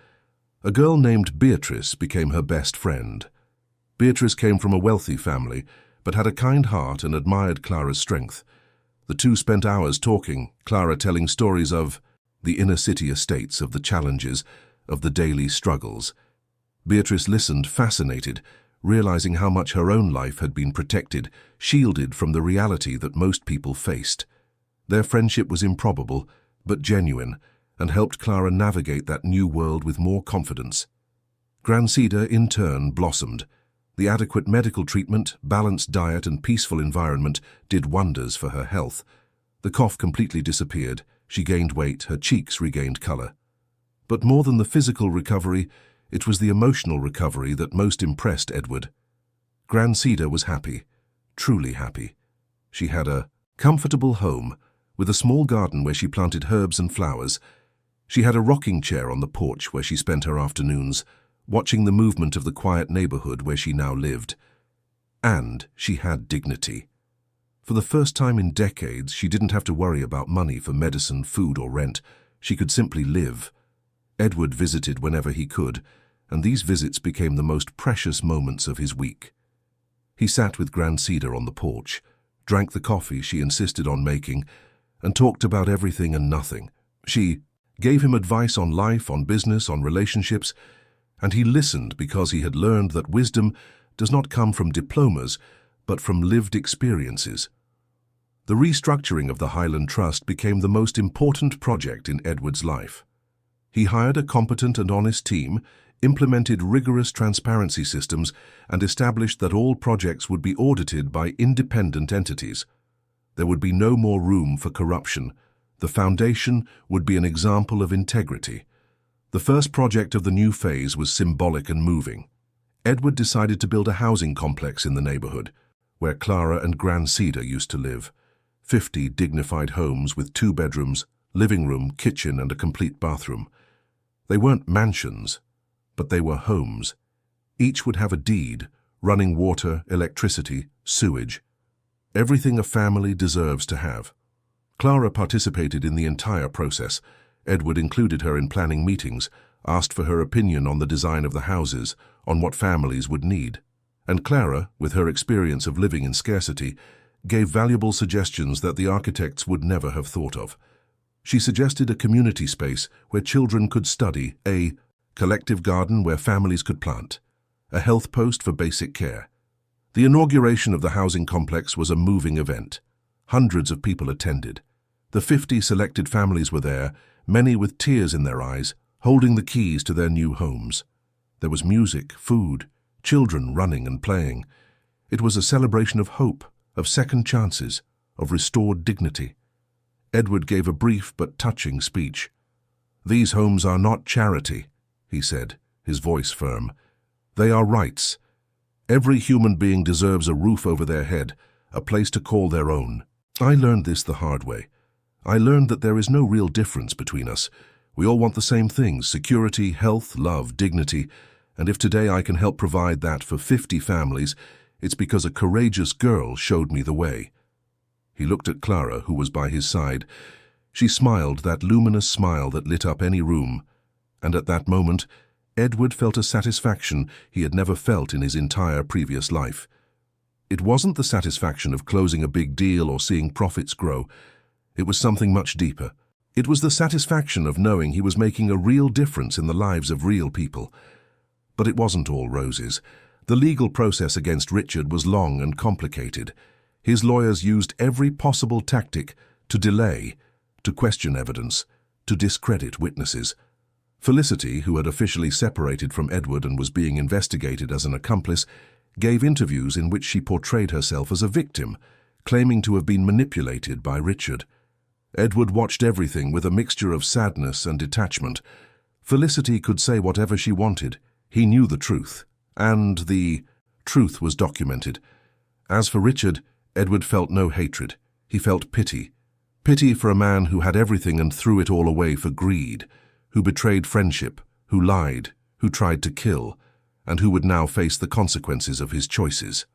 A girl named Beatrice became her best friend. Beatrice came from a wealthy family, but had a kind heart and admired Clara's strength. The two spent hours talking, Clara telling stories of the inner city estates, of the challenges, of the daily struggles. Beatrice listened, fascinated, realizing how much her own life had been protected, shielded from the reality that most people faced. Their friendship was improbable, but genuine, and helped Clara navigate that new world with more confidence. Grancida, in turn, blossomed. The adequate medical treatment, balanced diet, and peaceful environment did wonders for her health. The cough completely disappeared, she gained weight, her cheeks regained color. But more than the physical recovery, it was the emotional recovery that most impressed Edward. Grancida was happy, truly happy. She had a comfortable home, with a small garden where she planted herbs and flowers. She had a rocking chair on the porch where she spent her afternoons, watching the movement of the quiet neighborhood where she now lived. And she had dignity. For the first time in decades, she didn't have to worry about money for medicine, food, or rent. She could simply live. Edward visited whenever he could, and these visits became the most precious moments of his week. He sat with Grancida on the porch, drank the coffee she insisted on making, and talked about everything and nothing. She gave him advice on life, on business, on relationships, and he listened because he had learned that wisdom does not come from diplomas, but from lived experiences. The restructuring of the Highland Trust became the most important project in Edward's life. He hired a competent and honest team, implemented rigorous transparency systems, and established that all projects would be audited by independent entities. There would be no more room for corruption. The foundation would be an example of integrity. The first project of the new phase was symbolic and moving. Edward decided to build a housing complex in the neighborhood, where Clara and Grancida used to live. 50 dignified homes with 2 bedrooms, living room, kitchen, and a complete bathroom. They weren't mansions, but they were homes. Each would have a deed, running water, electricity, sewage. Everything a family deserves to have. Clara participated in the entire process. Edward included her in planning meetings, asked for her opinion on the design of the houses, on what families would need. And Clara, with her experience of living in scarcity, gave valuable suggestions that the architects would never have thought of. She suggested a community space where children could study, a collective garden where families could plant, a health post for basic care. The inauguration of the housing complex was a moving event. Hundreds of people attended. The 50 selected families were there, many with tears in their eyes, holding the keys to their new homes. There was music, food, children running and playing. It was a celebration of hope, of second chances, of restored dignity. Edward gave a brief but touching speech. "These homes are not charity," he said, his voice firm. "They are rights. Every human being deserves a roof over their head, a place to call their own. I learned this the hard way. I learned that there is no real difference between us. We all want the same things: security, health, love, dignity. And if today I can help provide that for 50 families, it's because a courageous girl showed me the way." He looked at Clara, who was by his side. She smiled, that luminous smile that lit up any room. And at that moment, Edward felt a satisfaction he had never felt in his entire previous life. It wasn't the satisfaction of closing a big deal or seeing profits grow. It was something much deeper. It was the satisfaction of knowing he was making a real difference in the lives of real people. But it wasn't all roses. The legal process against Richard was long and complicated. His lawyers used every possible tactic to delay, to question evidence, to discredit witnesses. Felicity, who had officially separated from Edward and was being investigated as an accomplice, gave interviews in which she portrayed herself as a victim, claiming to have been manipulated by Richard. Edward watched everything with a mixture of sadness and detachment. Felicity could say whatever she wanted. He knew the truth, and the truth was documented. As for Richard, Edward felt no hatred. He felt pity. Pity for a man who had everything and threw it all away for greed, who betrayed friendship, who lied, who tried to kill, and who would now face the consequences of his choices.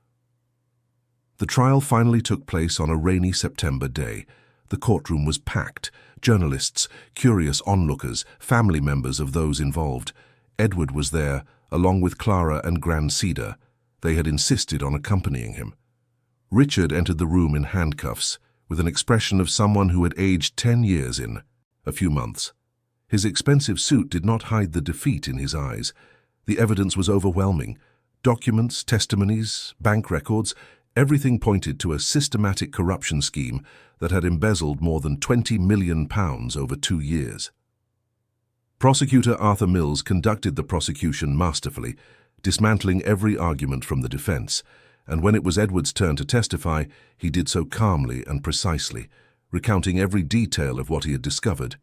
The trial finally took place on a rainy September day. The courtroom was packed. Journalists, curious onlookers, family members of those involved. Edward was there, along with Clara and Grancida. They had insisted on accompanying him. Richard entered the room in handcuffs, with an expression of someone who had aged 10 years in a few months. His expensive suit did not hide the defeat in his eyes. The evidence was overwhelming. Documents, testimonies, bank records, Everything pointed to a systematic corruption scheme that had embezzled more than £20 million over 2 years. Prosecutor Arthur Mills conducted the prosecution masterfully, dismantling every argument from the defense, and when it was Edward's turn to testify, he did so calmly and precisely, recounting every detail of what he had discovered.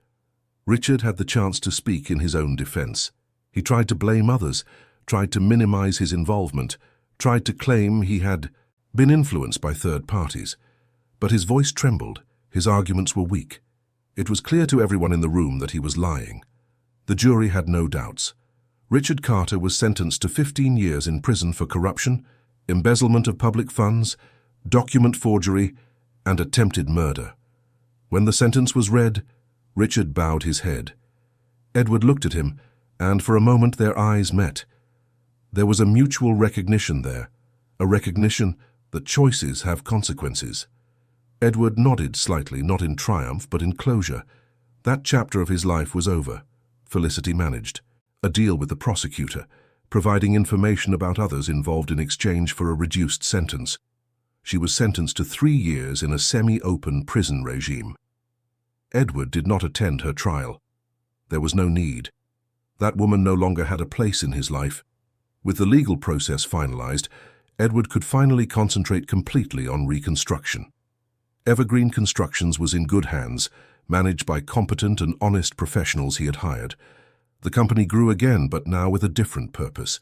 Richard had the chance to speak in his own defense. He tried to blame others, tried to minimize his involvement, tried to claim he had been influenced by third parties. But his voice trembled, his arguments were weak. It was clear to everyone in the room that he was lying. The jury had no doubts. Richard Carter was sentenced to 15 years in prison for corruption, embezzlement of public funds, document forgery, and attempted murder. When the sentence was read, Richard bowed his head. Edward looked at him, and for a moment their eyes met. There was a mutual recognition there, a recognition that choices have consequences. Edward nodded slightly, not in triumph, but in closure. That chapter of his life was over. Felicity managed a deal with the prosecutor, providing information about others involved in exchange for a reduced sentence. She was sentenced to 3 years in a semi-open prison regime. Edward did not attend her trial. There was no need. That woman no longer had a place in his life. With the legal process finalized, Edward could finally concentrate completely on reconstruction. Evergreen Constructions was in good hands, managed by competent and honest professionals he had hired. The company grew again, but now with a different purpose.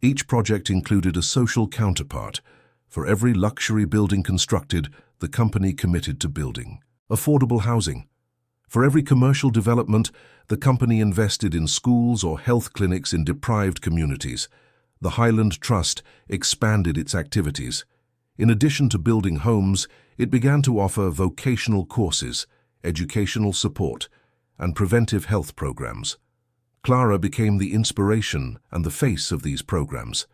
Each project included a social counterpart. For every luxury building constructed, the company committed to building affordable housing. For every commercial development, the company invested in schools or health clinics in deprived communities. The Highland Trust expanded its activities. In addition to building homes, it began to offer vocational courses, educational support, and preventive health programs. Clara became the inspiration and the face of these programs.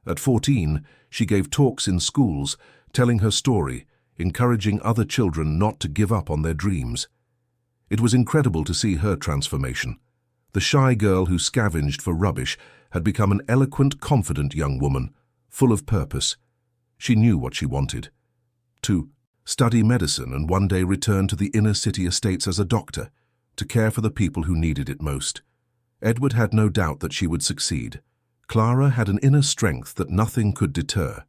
At 14, she gave talks in schools, telling her story, encouraging other children not to give up on their dreams. It was incredible to see her transformation. The shy girl who scavenged for rubbish had become an eloquent, confident young woman, full of purpose. She knew what she wanted: to study medicine and one day return to the inner city estates as a doctor, to care for the people who needed it most. Edward had no doubt that she would succeed. Clara had an inner strength that nothing could deter.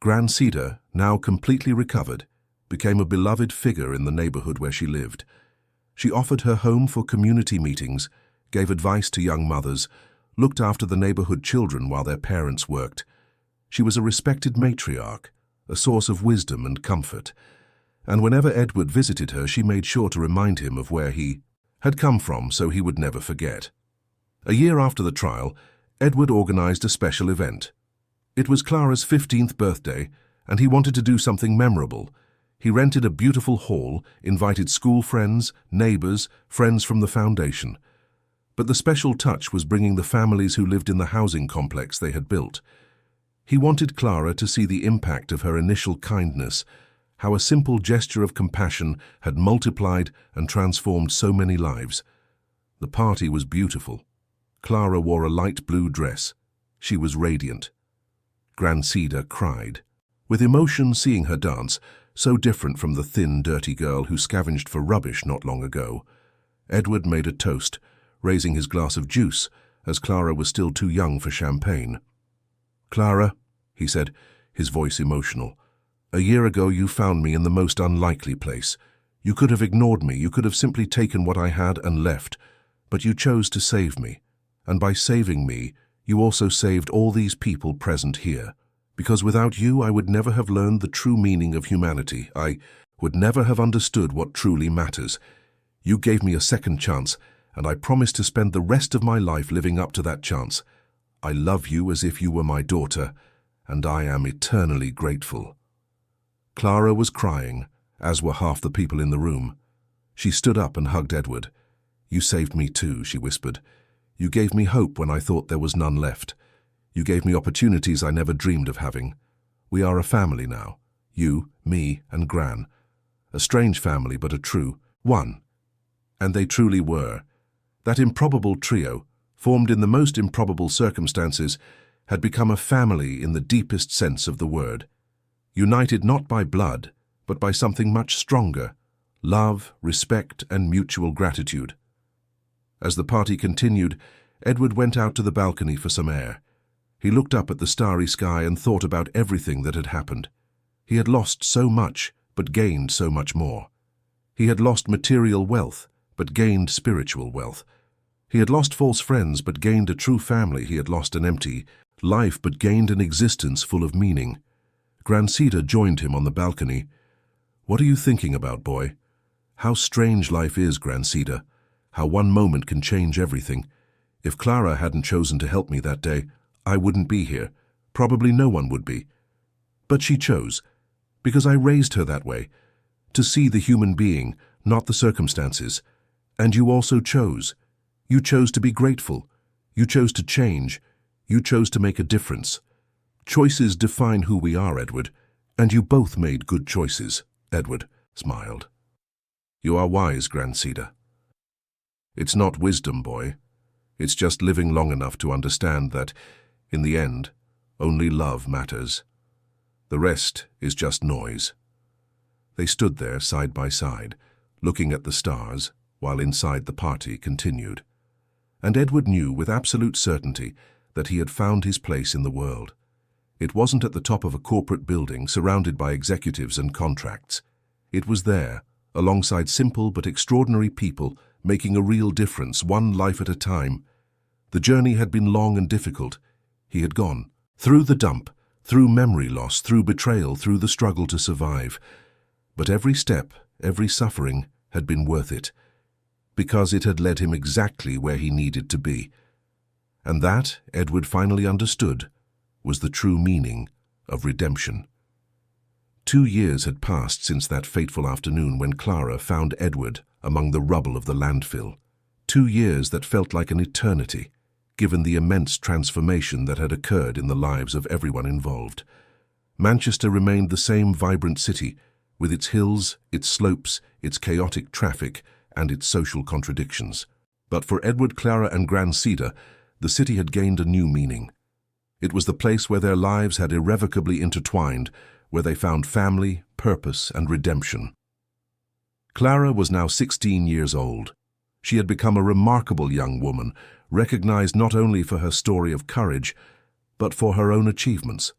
Grand Cedar, now completely recovered, became a beloved figure in the neighborhood where she lived. She offered her home for community meetings, gave advice to young mothers, looked after the neighborhood children while their parents worked. She was a respected matriarch, a source of wisdom and comfort. And whenever Edward visited her, she made sure to remind him of where he had come from so he would never forget. A year after the trial, Edward organized a special event. It was Clara's 15th birthday, and he wanted to do something memorable. He rented a beautiful hall, invited school friends, neighbors, friends from the foundation. But the special touch was bringing the families who lived in the housing complex they had built. He wanted Clara to see the impact of her initial kindness, how a simple gesture of compassion had multiplied and transformed so many lives. The party was beautiful. Clara wore a light blue dress. She was radiant. Grand Cedar cried, with emotion seeing her dance, so different from the thin, dirty girl who scavenged for rubbish not long ago. Edward made a toast, raising his glass of juice, as Clara was still too young for champagne. "Clara," he said, his voice emotional, "a year ago you found me in the most unlikely place. You could have ignored me, you could have simply taken what I had and left, but you chose to save me. And by saving me, you also saved all these people present here. Because without you, I would never have learned the true meaning of humanity. I would never have understood what truly matters. You gave me a second chance, and I promise to spend the rest of my life living up to that chance. I love you as if you were my daughter, and I am eternally grateful." Clara was crying, as were half the people in the room. She stood up and hugged Edward. "You saved me too," she whispered. "You gave me hope when I thought there was none left. You gave me opportunities I never dreamed of having. We are a family now, you, me, and Gran. A strange family, but a true one." And they truly were. That improbable trio, formed in the most improbable circumstances, had become a family in the deepest sense of the word. united not by blood, but by something much stronger: love, respect, and mutual gratitude. As the party continued, Edward went out to the balcony for some air. He looked up at the starry sky and thought about everything that had happened. He had lost so much, but gained so much more. He had lost material wealth, but gained spiritual wealth. He had lost false friends, but gained a true family. He had lost an empty life, but gained an existence full of meaning. Grancida joined him on the balcony. "What are you thinking about, boy?" "How strange life is, Grancida. How one moment can change everything. If Clara hadn't chosen to help me that day, I wouldn't be here. Probably no one would be. But she chose, because I raised her that way, to see the human being, not the circumstances. And you also chose. You chose to be grateful. You chose to change. You chose to make a difference. Choices define who we are, Edward, and you both made good choices." Edward smiled. "You are wise, Grancida." "It's not wisdom, boy. It's just living long enough to understand that, in the end, only love matters. The rest is just noise." They stood there side by side, looking at the stars, while inside the party continued. And Edward knew with absolute certainty that he had found his place in the world. It wasn't at the top of a corporate building surrounded by executives and contracts. It was there, alongside simple but extraordinary people, making a real difference, one life at a time. The journey had been long and difficult. He had gone through the dump, through memory loss, through betrayal, through the struggle to survive. But every step, every suffering had been worth it, because it had led him exactly where he needed to be. And that, Edward finally understood, was the true meaning of redemption. 2 years had passed since that fateful afternoon when Clara found Edward among the rubble of the landfill. 2 years that felt like an eternity, given the immense transformation that had occurred in the lives of everyone involved. Manchester remained the same vibrant city, with its hills, its slopes, its chaotic traffic, and its social contradictions. But for Edward, Clara, and Grancida, the city had gained a new meaning. It was the place where their lives had irrevocably intertwined, where they found family, purpose, and redemption. Clara was now 16 years old. She had become a remarkable young woman, recognized not only for her story of courage, but for her own achievements.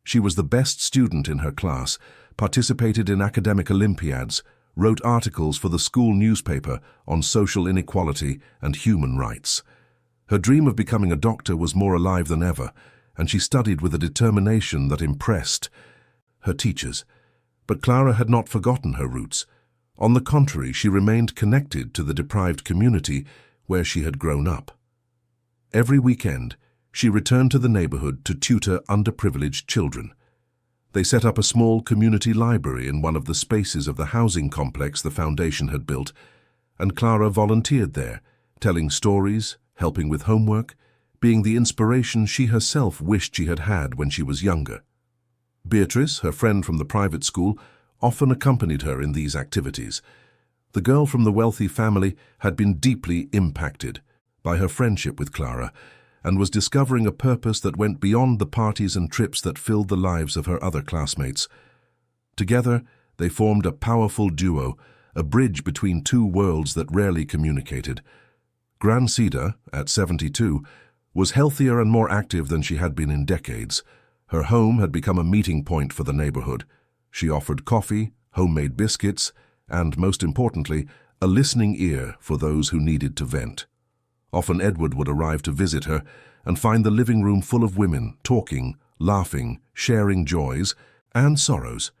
She was the best student in her class, participated in academic Olympiads, wrote articles for the school newspaper on social inequality and human rights. Her dream of becoming a doctor was more alive than ever, and she studied with a determination that impressed her teachers. But Clara had not forgotten her roots. On the contrary, she remained connected to the deprived community where she had grown up. Every weekend, she returned to the neighborhood to tutor underprivileged children. They set up a small community library in one of the spaces of the housing complex the foundation had built, and Clara volunteered there, telling stories, helping with homework, being the inspiration she herself wished she had had when she was younger. Beatrice, her friend from the private school, often accompanied her in these activities. The girl from the wealthy family had been deeply impacted by her friendship with Clara and was discovering a purpose that went beyond the parties and trips that filled the lives of her other classmates. Together, they formed a powerful duo, a bridge between two worlds that rarely communicated. Grancida, at 72, was healthier and more active than she had been in decades. Her home had become a meeting point for the neighborhood. She offered coffee, homemade biscuits, and, most importantly, a listening ear for those who needed to vent. Often Edward would arrive to visit her and find the living room full of women, talking, laughing, sharing joys and sorrows.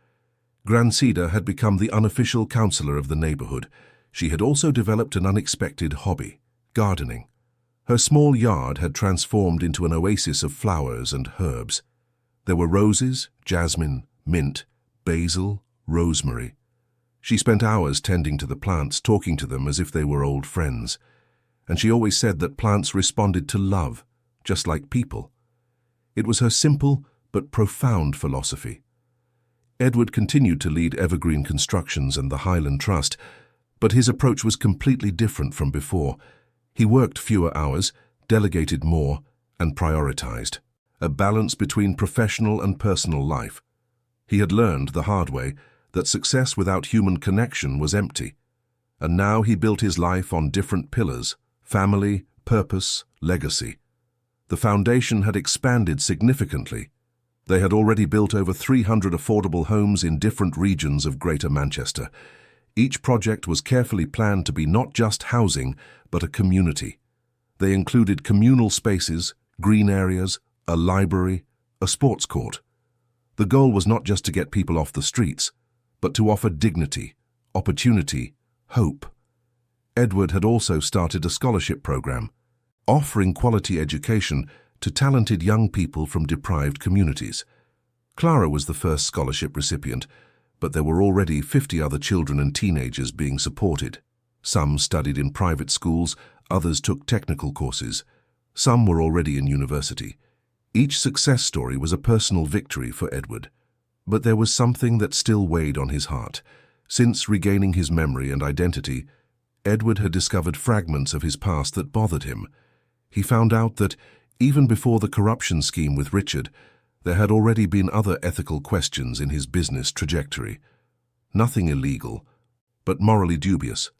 Grancida had become the unofficial counselor of the neighborhood. She had also developed an unexpected hobby: gardening. Her small yard had transformed into an oasis of flowers and herbs. There were roses, jasmine, mint, basil, rosemary. She spent hours tending to the plants, talking to them as if they were old friends. And she always said that plants responded to love, just like people. It was her simple but profound philosophy. Edward continued to lead Evergreen Constructions and the Highland Trust, but his approach was completely different from before. He worked fewer hours, delegated more, and prioritized a balance between professional and personal life. He had learned the hard way that success without human connection was empty, and now he built his life on different pillars: family, purpose, legacy. The foundation had expanded significantly. They had already built over 300 affordable homes in different regions of Greater Manchester. Each project was carefully planned to be not just housing, but a community. They included communal spaces, green areas, a library, a sports court. The goal was not just to get people off the streets, but to offer dignity, opportunity, hope. Edward had also started a scholarship program, offering quality education to talented young people from deprived communities. Clara was the first scholarship recipient, but there were already 50 other children and teenagers being supported. Some studied in private schools, others took technical courses. Some were already in university. Each success story was a personal victory for Edward. But there was something that still weighed on his heart. Since regaining his memory and identity, Edward had discovered fragments of his past that bothered him. He found out that, even before the corruption scheme with Richard, there had already been other ethical questions in his business trajectory. Nothing illegal, but morally dubious.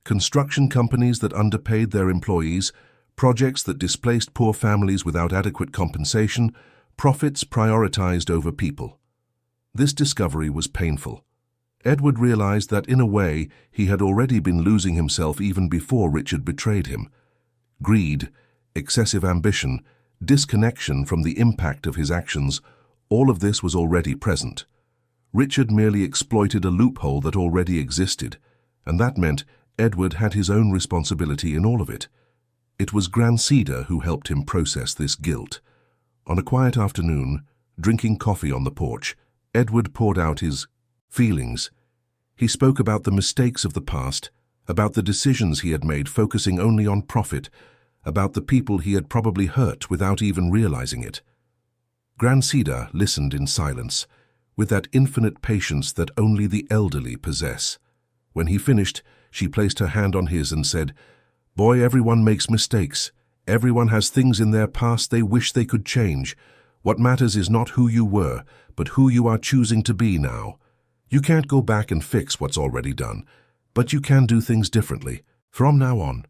Construction companies that underpaid their employees, projects that displaced poor families without adequate compensation, profits prioritized over people. This discovery was painful. Edward realized that, in a way, he had already been losing himself even before Richard betrayed him. Greed, excessive ambition, disconnection from the impact of his actions, all of this was already present. Richard merely exploited a loophole that already existed, and that meant Edward had his own responsibility in all of it. It was Grancida who helped him process this guilt. On a quiet afternoon, drinking coffee on the porch, Edward poured out his feelings. He spoke about the mistakes of the past, about the decisions he had made focusing only on profit, about the people he had probably hurt without even realizing it. Grancida listened in silence, with that infinite patience that only the elderly possess. When he finished, she placed her hand on his and said, "Boy, everyone makes mistakes. Everyone has things in their past they wish they could change. What matters is not who you were, but who you are choosing to be now. You can't go back and fix what's already done, but you can do things differently, from now on.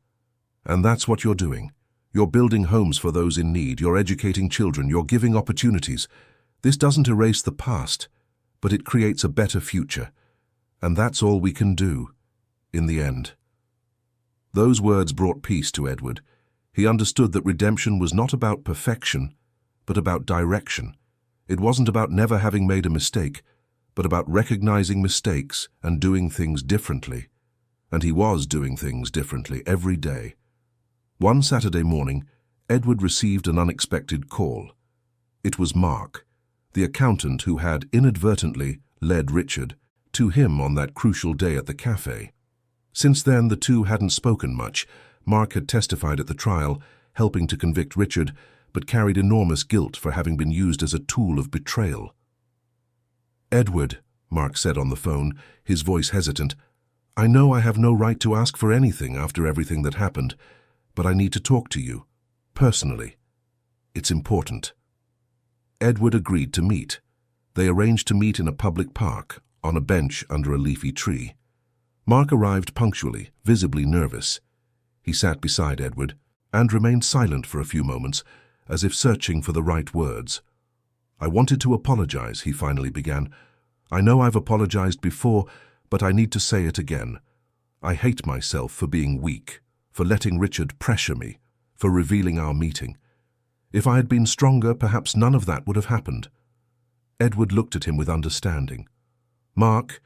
And that's what you're doing. You're building homes for those in need, you're educating children, you're giving opportunities. This doesn't erase the past, but it creates a better future. And that's all we can do, in the end." Those words brought peace to Edward. He understood that redemption was not about perfection, but about direction. It wasn't about never having made a mistake, but about recognizing mistakes and doing things differently. And he was doing things differently every day. One Saturday morning, Edward received an unexpected call. It was Mark, the accountant who had inadvertently led Richard to him on that crucial day at the cafe. Since then, the two hadn't spoken much. Mark had testified at the trial, helping to convict Richard, but carried enormous guilt for having been used as a tool of betrayal. "Edward," Mark said on the phone, his voice hesitant, "I know I have no right to ask for anything after everything that happened, but I need to talk to you, personally. It's important." Edward agreed to meet. They arranged to meet in a public park, on a bench under a leafy tree. Mark arrived punctually, visibly nervous. He sat beside Edward and remained silent for a few moments, as if searching for the right words. "I wanted to apologize," he finally began. "I know I've apologized before, but I need to say it again. I hate myself for being weak, for letting Richard pressure me, for revealing our meeting. If I had been stronger, perhaps none of that would have happened." Edward looked at him with understanding. "Mark,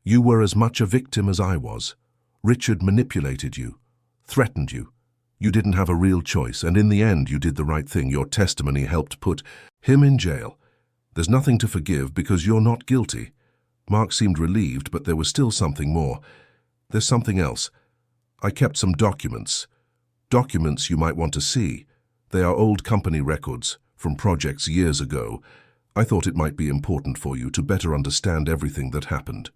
you were as much a victim as I was. Richard manipulated you, threatened you. You didn't have a real choice, and in the end you did the right thing. Your testimony helped put him in jail. There's nothing to forgive because you're not guilty." Mark seemed relieved, but there was still something more. "There's something else. I kept some documents. Documents you might want to see. They are old company records from projects years ago. I thought it might be important for you to better understand everything that happened."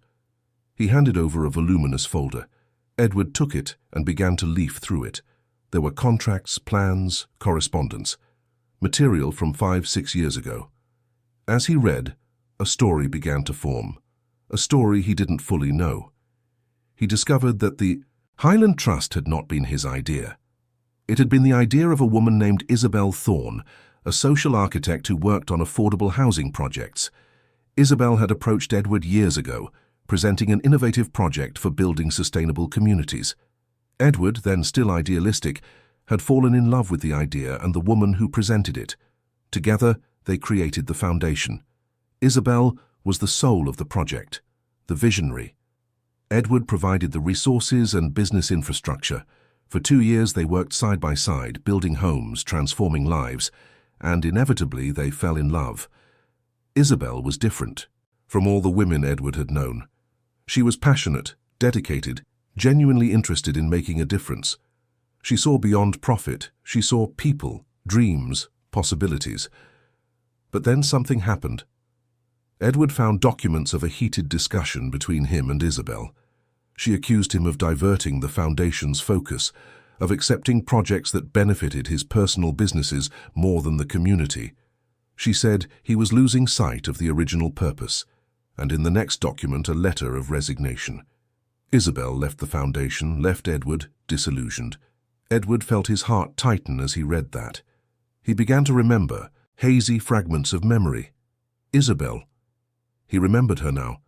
He handed over a voluminous folder. Edward took it and began to leaf through it. There were contracts, plans, correspondence, material from 5-6 years ago. As he read, a story began to form, a story he didn't fully know. He discovered that the Highland Trust had not been his idea. It had been the idea of a woman named Isabel Thorne, a social architect who worked on affordable housing projects. Isabel had approached Edward years ago, presenting an innovative project for building sustainable communities. Edward, then still idealistic, had fallen in love with the idea and the woman who presented it. Together, they created the foundation. Isabel was the soul of the project, the visionary. Edward provided the resources and business infrastructure. For 2 years they worked side by side, building homes, transforming lives, and inevitably they fell in love. Isabel was different from all the women Edward had known. She was passionate, dedicated, genuinely interested in making a difference. She saw beyond profit. She saw people, dreams, possibilities. But then something happened. Edward found documents of a heated discussion between him and Isabel. She accused him of diverting the foundation's focus, of accepting projects that benefited his personal businesses more than the community. She said he was losing sight of the original purpose, and in the next document a letter of resignation. Isabel left the foundation, left Edward disillusioned. Edward felt his heart tighten as he read that. He began to remember hazy fragments of memory. Isabel. He remembered her now.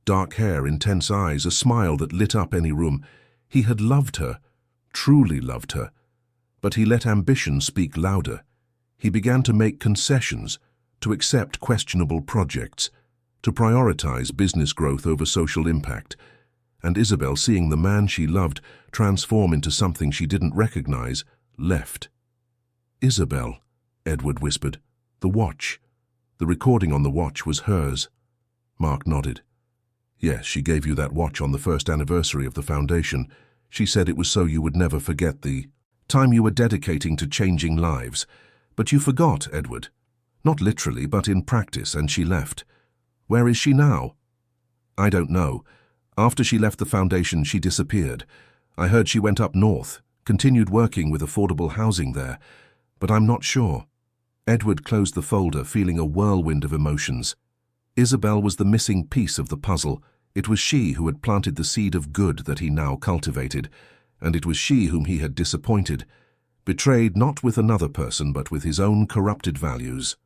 Dark hair, intense eyes, a smile that lit up any room. He had loved her, truly loved her. But he let ambition speak louder. He began to make concessions, to accept questionable projects, to prioritize business growth over social impact. And Isabel, seeing the man she loved transform into something she didn't recognize, left. "Isabel," Edward whispered. "The watch." The recording on the watch was hers. Mark nodded. "Yes, she gave you that watch on the first anniversary of the foundation. She said it was so you would never forget the time you were dedicating to changing lives. But you forgot, Edward. Not literally, but in practice, and she left. Where is she now?" "I don't know. After she left the foundation, she disappeared. I heard she went up north, continued working with affordable housing there, but I'm not sure." Edward closed the folder, feeling a whirlwind of emotions. Isabel was the missing piece of the puzzle. It was she who had planted the seed of good that he now cultivated, and it was she whom he had disappointed, betrayed not with another person but with his own corrupted values.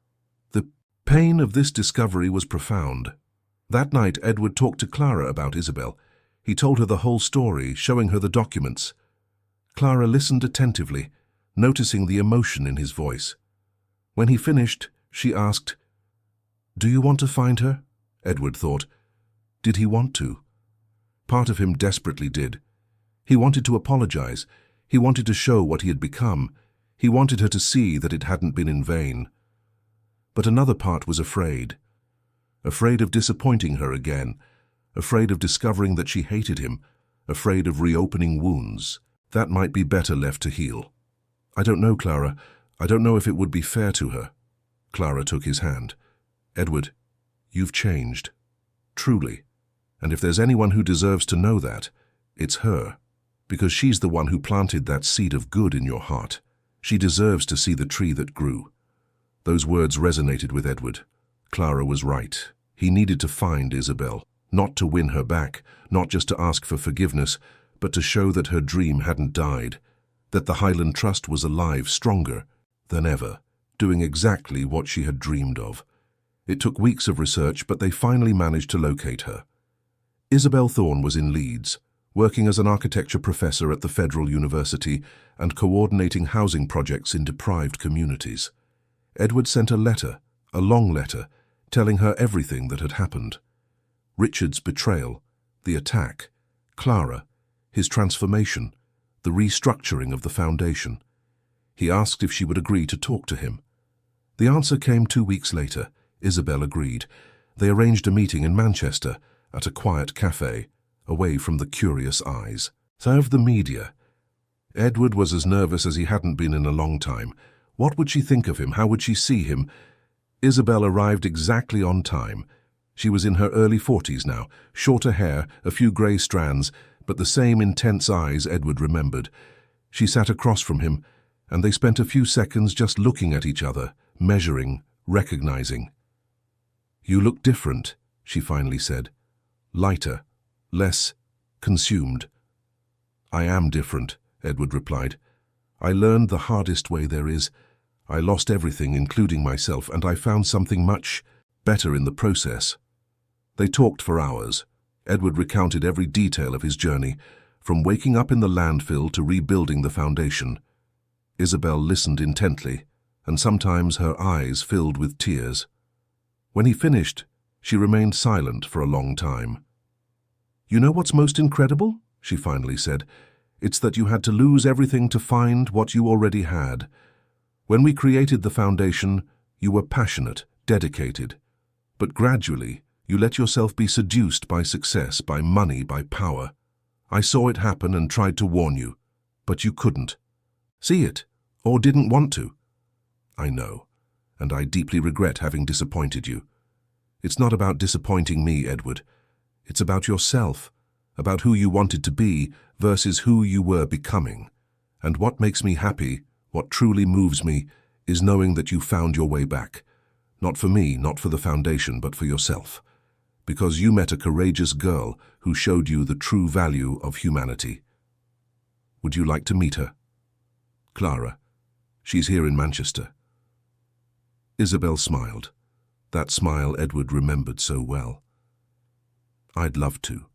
The pain of this discovery was profound. That night, Edward talked to Clara about Isabel. He told her the whole story, showing her the documents. Clara listened attentively, noticing the emotion in his voice. When he finished, she asked, "Do you want to find her?" Edward thought. Did he want to? Part of him desperately did. He wanted to apologize. He wanted to show what he had become. He wanted her to see that it hadn't been in vain. But another part was afraid. Afraid of disappointing her again. Afraid of discovering that she hated him. Afraid of reopening wounds. That might be better left to heal. "I don't know, Clara. I don't know if it would be fair to her." Clara took his hand. "Edward, you've changed. Truly. And if there's anyone who deserves to know that, it's her. Because she's the one who planted that seed of good in your heart. She deserves to see the tree that grew." Those words resonated with Edward. Clara was right. He needed to find Isabel, not to win her back, not just to ask for forgiveness, but to show that her dream hadn't died, that the Highland Trust was alive, stronger than ever, doing exactly what she had dreamed of. It took weeks of research, but they finally managed to locate her. Isabel Thorne was in Leeds, working as an architecture professor at the Federal University and coordinating housing projects in deprived communities. Edward sent a letter, a long letter, telling her everything that had happened. Richard's betrayal, the attack, Clara, his transformation, the restructuring of the foundation. He asked if she would agree to talk to him. The answer came 2 weeks later. Isabel agreed. They arranged a meeting in Manchester, at a quiet cafe, away from the curious eyes. Of the media. Edward was as nervous as he hadn't been in a long time. What would she think of him? How would she see him? Isabel arrived exactly on time. She was in her early 40s now, shorter hair, a few grey strands, but the same intense eyes Edward remembered. She sat across from him, and they spent a few seconds just looking at each other, measuring, recognizing. "You look different," she finally said. "Lighter, less consumed." "I am different," Edward replied. "I learned the hardest way there is. I lost everything, including myself, and I found something much better in the process." They talked for hours. Edward recounted every detail of his journey, from waking up in the landfill to rebuilding the foundation. Isabel listened intently, and sometimes her eyes filled with tears. When he finished, she remained silent for a long time. "You know what's most incredible?" she finally said. "It's that you had to lose everything to find what you already had. When we created the foundation, you were passionate, dedicated. But gradually, you let yourself be seduced by success, by money, by power. I saw it happen and tried to warn you, but you couldn't see it, or didn't want to. I know, and I deeply regret having disappointed you. It's not about disappointing me, Edward. It's about yourself, about who you wanted to be versus who you were becoming. And what makes me happy, what truly moves me, is knowing that you found your way back. Not for me, not for the foundation, but for yourself. Because you met a courageous girl who showed you the true value of humanity. Would you like to meet her? Clara. She's here in Manchester." Isabel smiled. That smile Edward remembered so well. "I'd love to."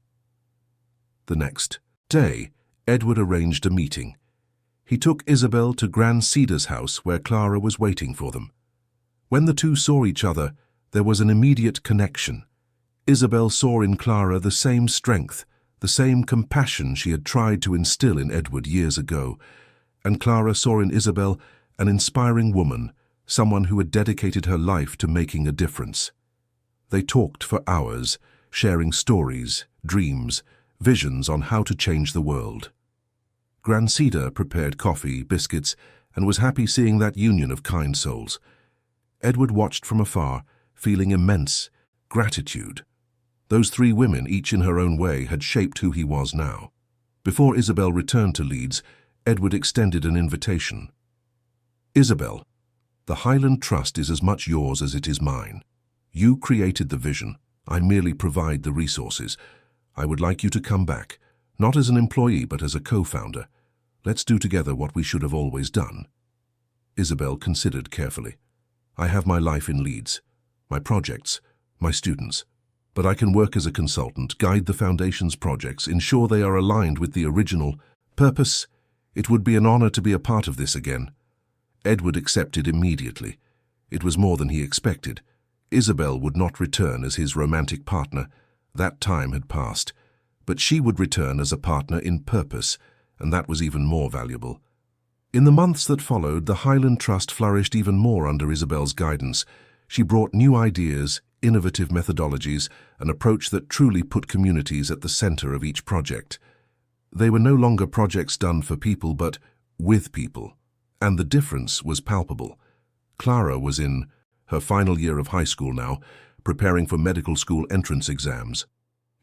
The next day, Edward arranged a meeting. He took Isabel to Gran Cedar's house where Clara was waiting for them. When the two saw each other, there was an immediate connection. Isabel saw in Clara the same strength, the same compassion she had tried to instill in Edward years ago, and Clara saw in Isabel an inspiring woman, someone who had dedicated her life to making a difference. They talked for hours, sharing stories, dreams, visions on how to change the world. Gran Cedar prepared coffee, biscuits, and was happy seeing that union of kind souls. Edward watched from afar, feeling immense gratitude. Those three women, each in her own way, had shaped who he was now. Before Isabel returned to Leeds, Edward extended an invitation. "Isabel, the Highland Trust is as much yours as it is mine. You created the vision. I merely provide the resources. I would like you to come back, not as an employee but as a co-founder. Let's do together what we should have always done." Isabel considered carefully. "I have my life in Leeds, my projects, my students. But I can work as a consultant, guide the Foundation's projects, ensure they are aligned with the original purpose. It would be an honor to be a part of this again." Edward accepted immediately. It was more than he expected. Isabel would not return as his romantic partner. That time had passed. But she would return as a partner in purpose, and that was even more valuable. In the months that followed, the Highland Trust flourished even more under Isabel's guidance. She brought new ideas, innovative methodologies, an approach that truly put communities at the center of each project. They were no longer projects done for people, but with people. And the difference was palpable. Clara was in her final year of high school now, preparing for medical school entrance exams.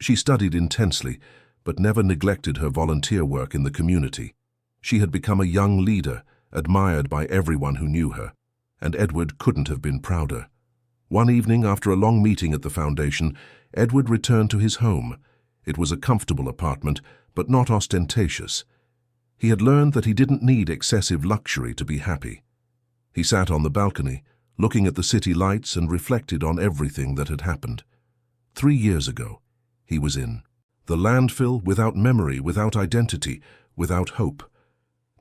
She studied intensely, but never neglected her volunteer work in the community. She had become a young leader, admired by everyone who knew her, and Edward couldn't have been prouder. One evening, after a long meeting at the foundation, Edward returned to his home. It was a comfortable apartment, but not ostentatious. He had learned that he didn't need excessive luxury to be happy. He sat on the balcony, looking at the city lights, and reflected on everything that had happened. 3 years ago, he was in the landfill, without memory, without identity, without hope.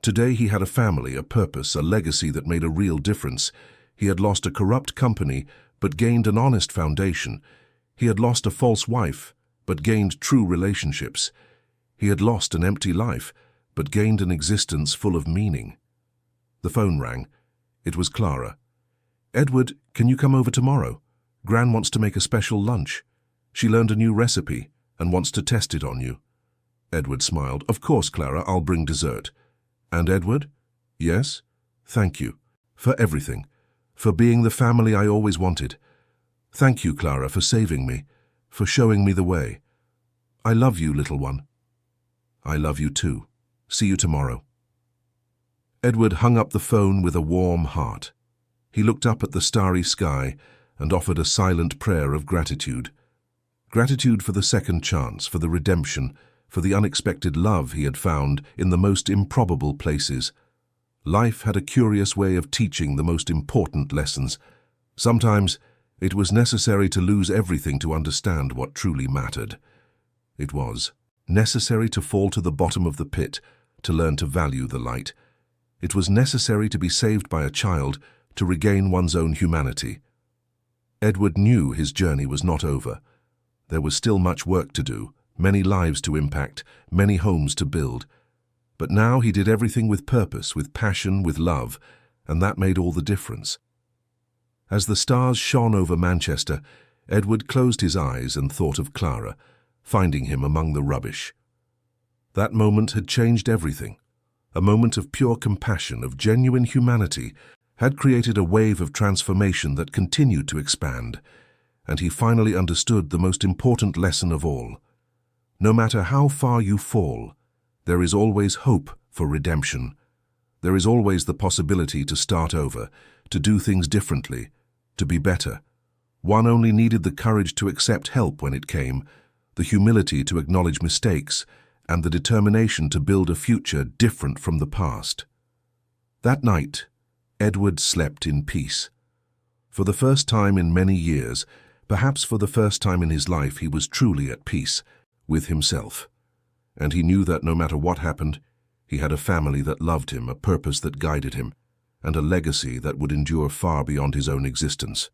Today he had a family, a purpose, a legacy that made a real difference. He had lost a corrupt company, but gained an honest foundation. He had lost a false wife, but gained true relationships. He had lost an empty life, but gained an existence full of meaning. The phone rang. It was Clara. "Edward, can you come over tomorrow? Gran wants to make a special lunch. She learned a new recipe and wants to test it on you." Edward smiled. "Of course, Clara, I'll bring dessert." "And Edward?" "Yes? Thank you. For everything. For being the family I always wanted. Thank you, Clara, for saving me, for showing me the way. I love you, little one." "I love you too. See you tomorrow." Edward hung up the phone with a warm heart. He looked up at the starry sky, and offered a silent prayer of gratitude. Gratitude for the second chance, for the redemption, for the unexpected love he had found in the most improbable places. Life had a curious way of teaching the most important lessons. Sometimes it was necessary to lose everything to understand what truly mattered. It was necessary to fall to the bottom of the pit to learn to value the light. It was necessary to be saved by a child to regain one's own humanity. Edward knew his journey was not over. There was still much work to do, many lives to impact, many homes to build. But now he did everything with purpose, with passion, with love, and that made all the difference. As the stars shone over Manchester, Edward closed his eyes and thought of Clara, finding him among the rubbish. That moment had changed everything. A moment of pure compassion, of genuine humanity, had created a wave of transformation that continued to expand, and he finally understood the most important lesson of all. No matter how far you fall, there is always hope for redemption. There is always the possibility to start over, to do things differently, to be better. One only needed the courage to accept help when it came, the humility to acknowledge mistakes, and the determination to build a future different from the past. That night, Edward slept in peace. For the first time in many years, perhaps for the first time in his life, he was truly at peace with himself. And he knew that no matter what happened, he had a family that loved him, a purpose that guided him, and a legacy that would endure far beyond his own existence.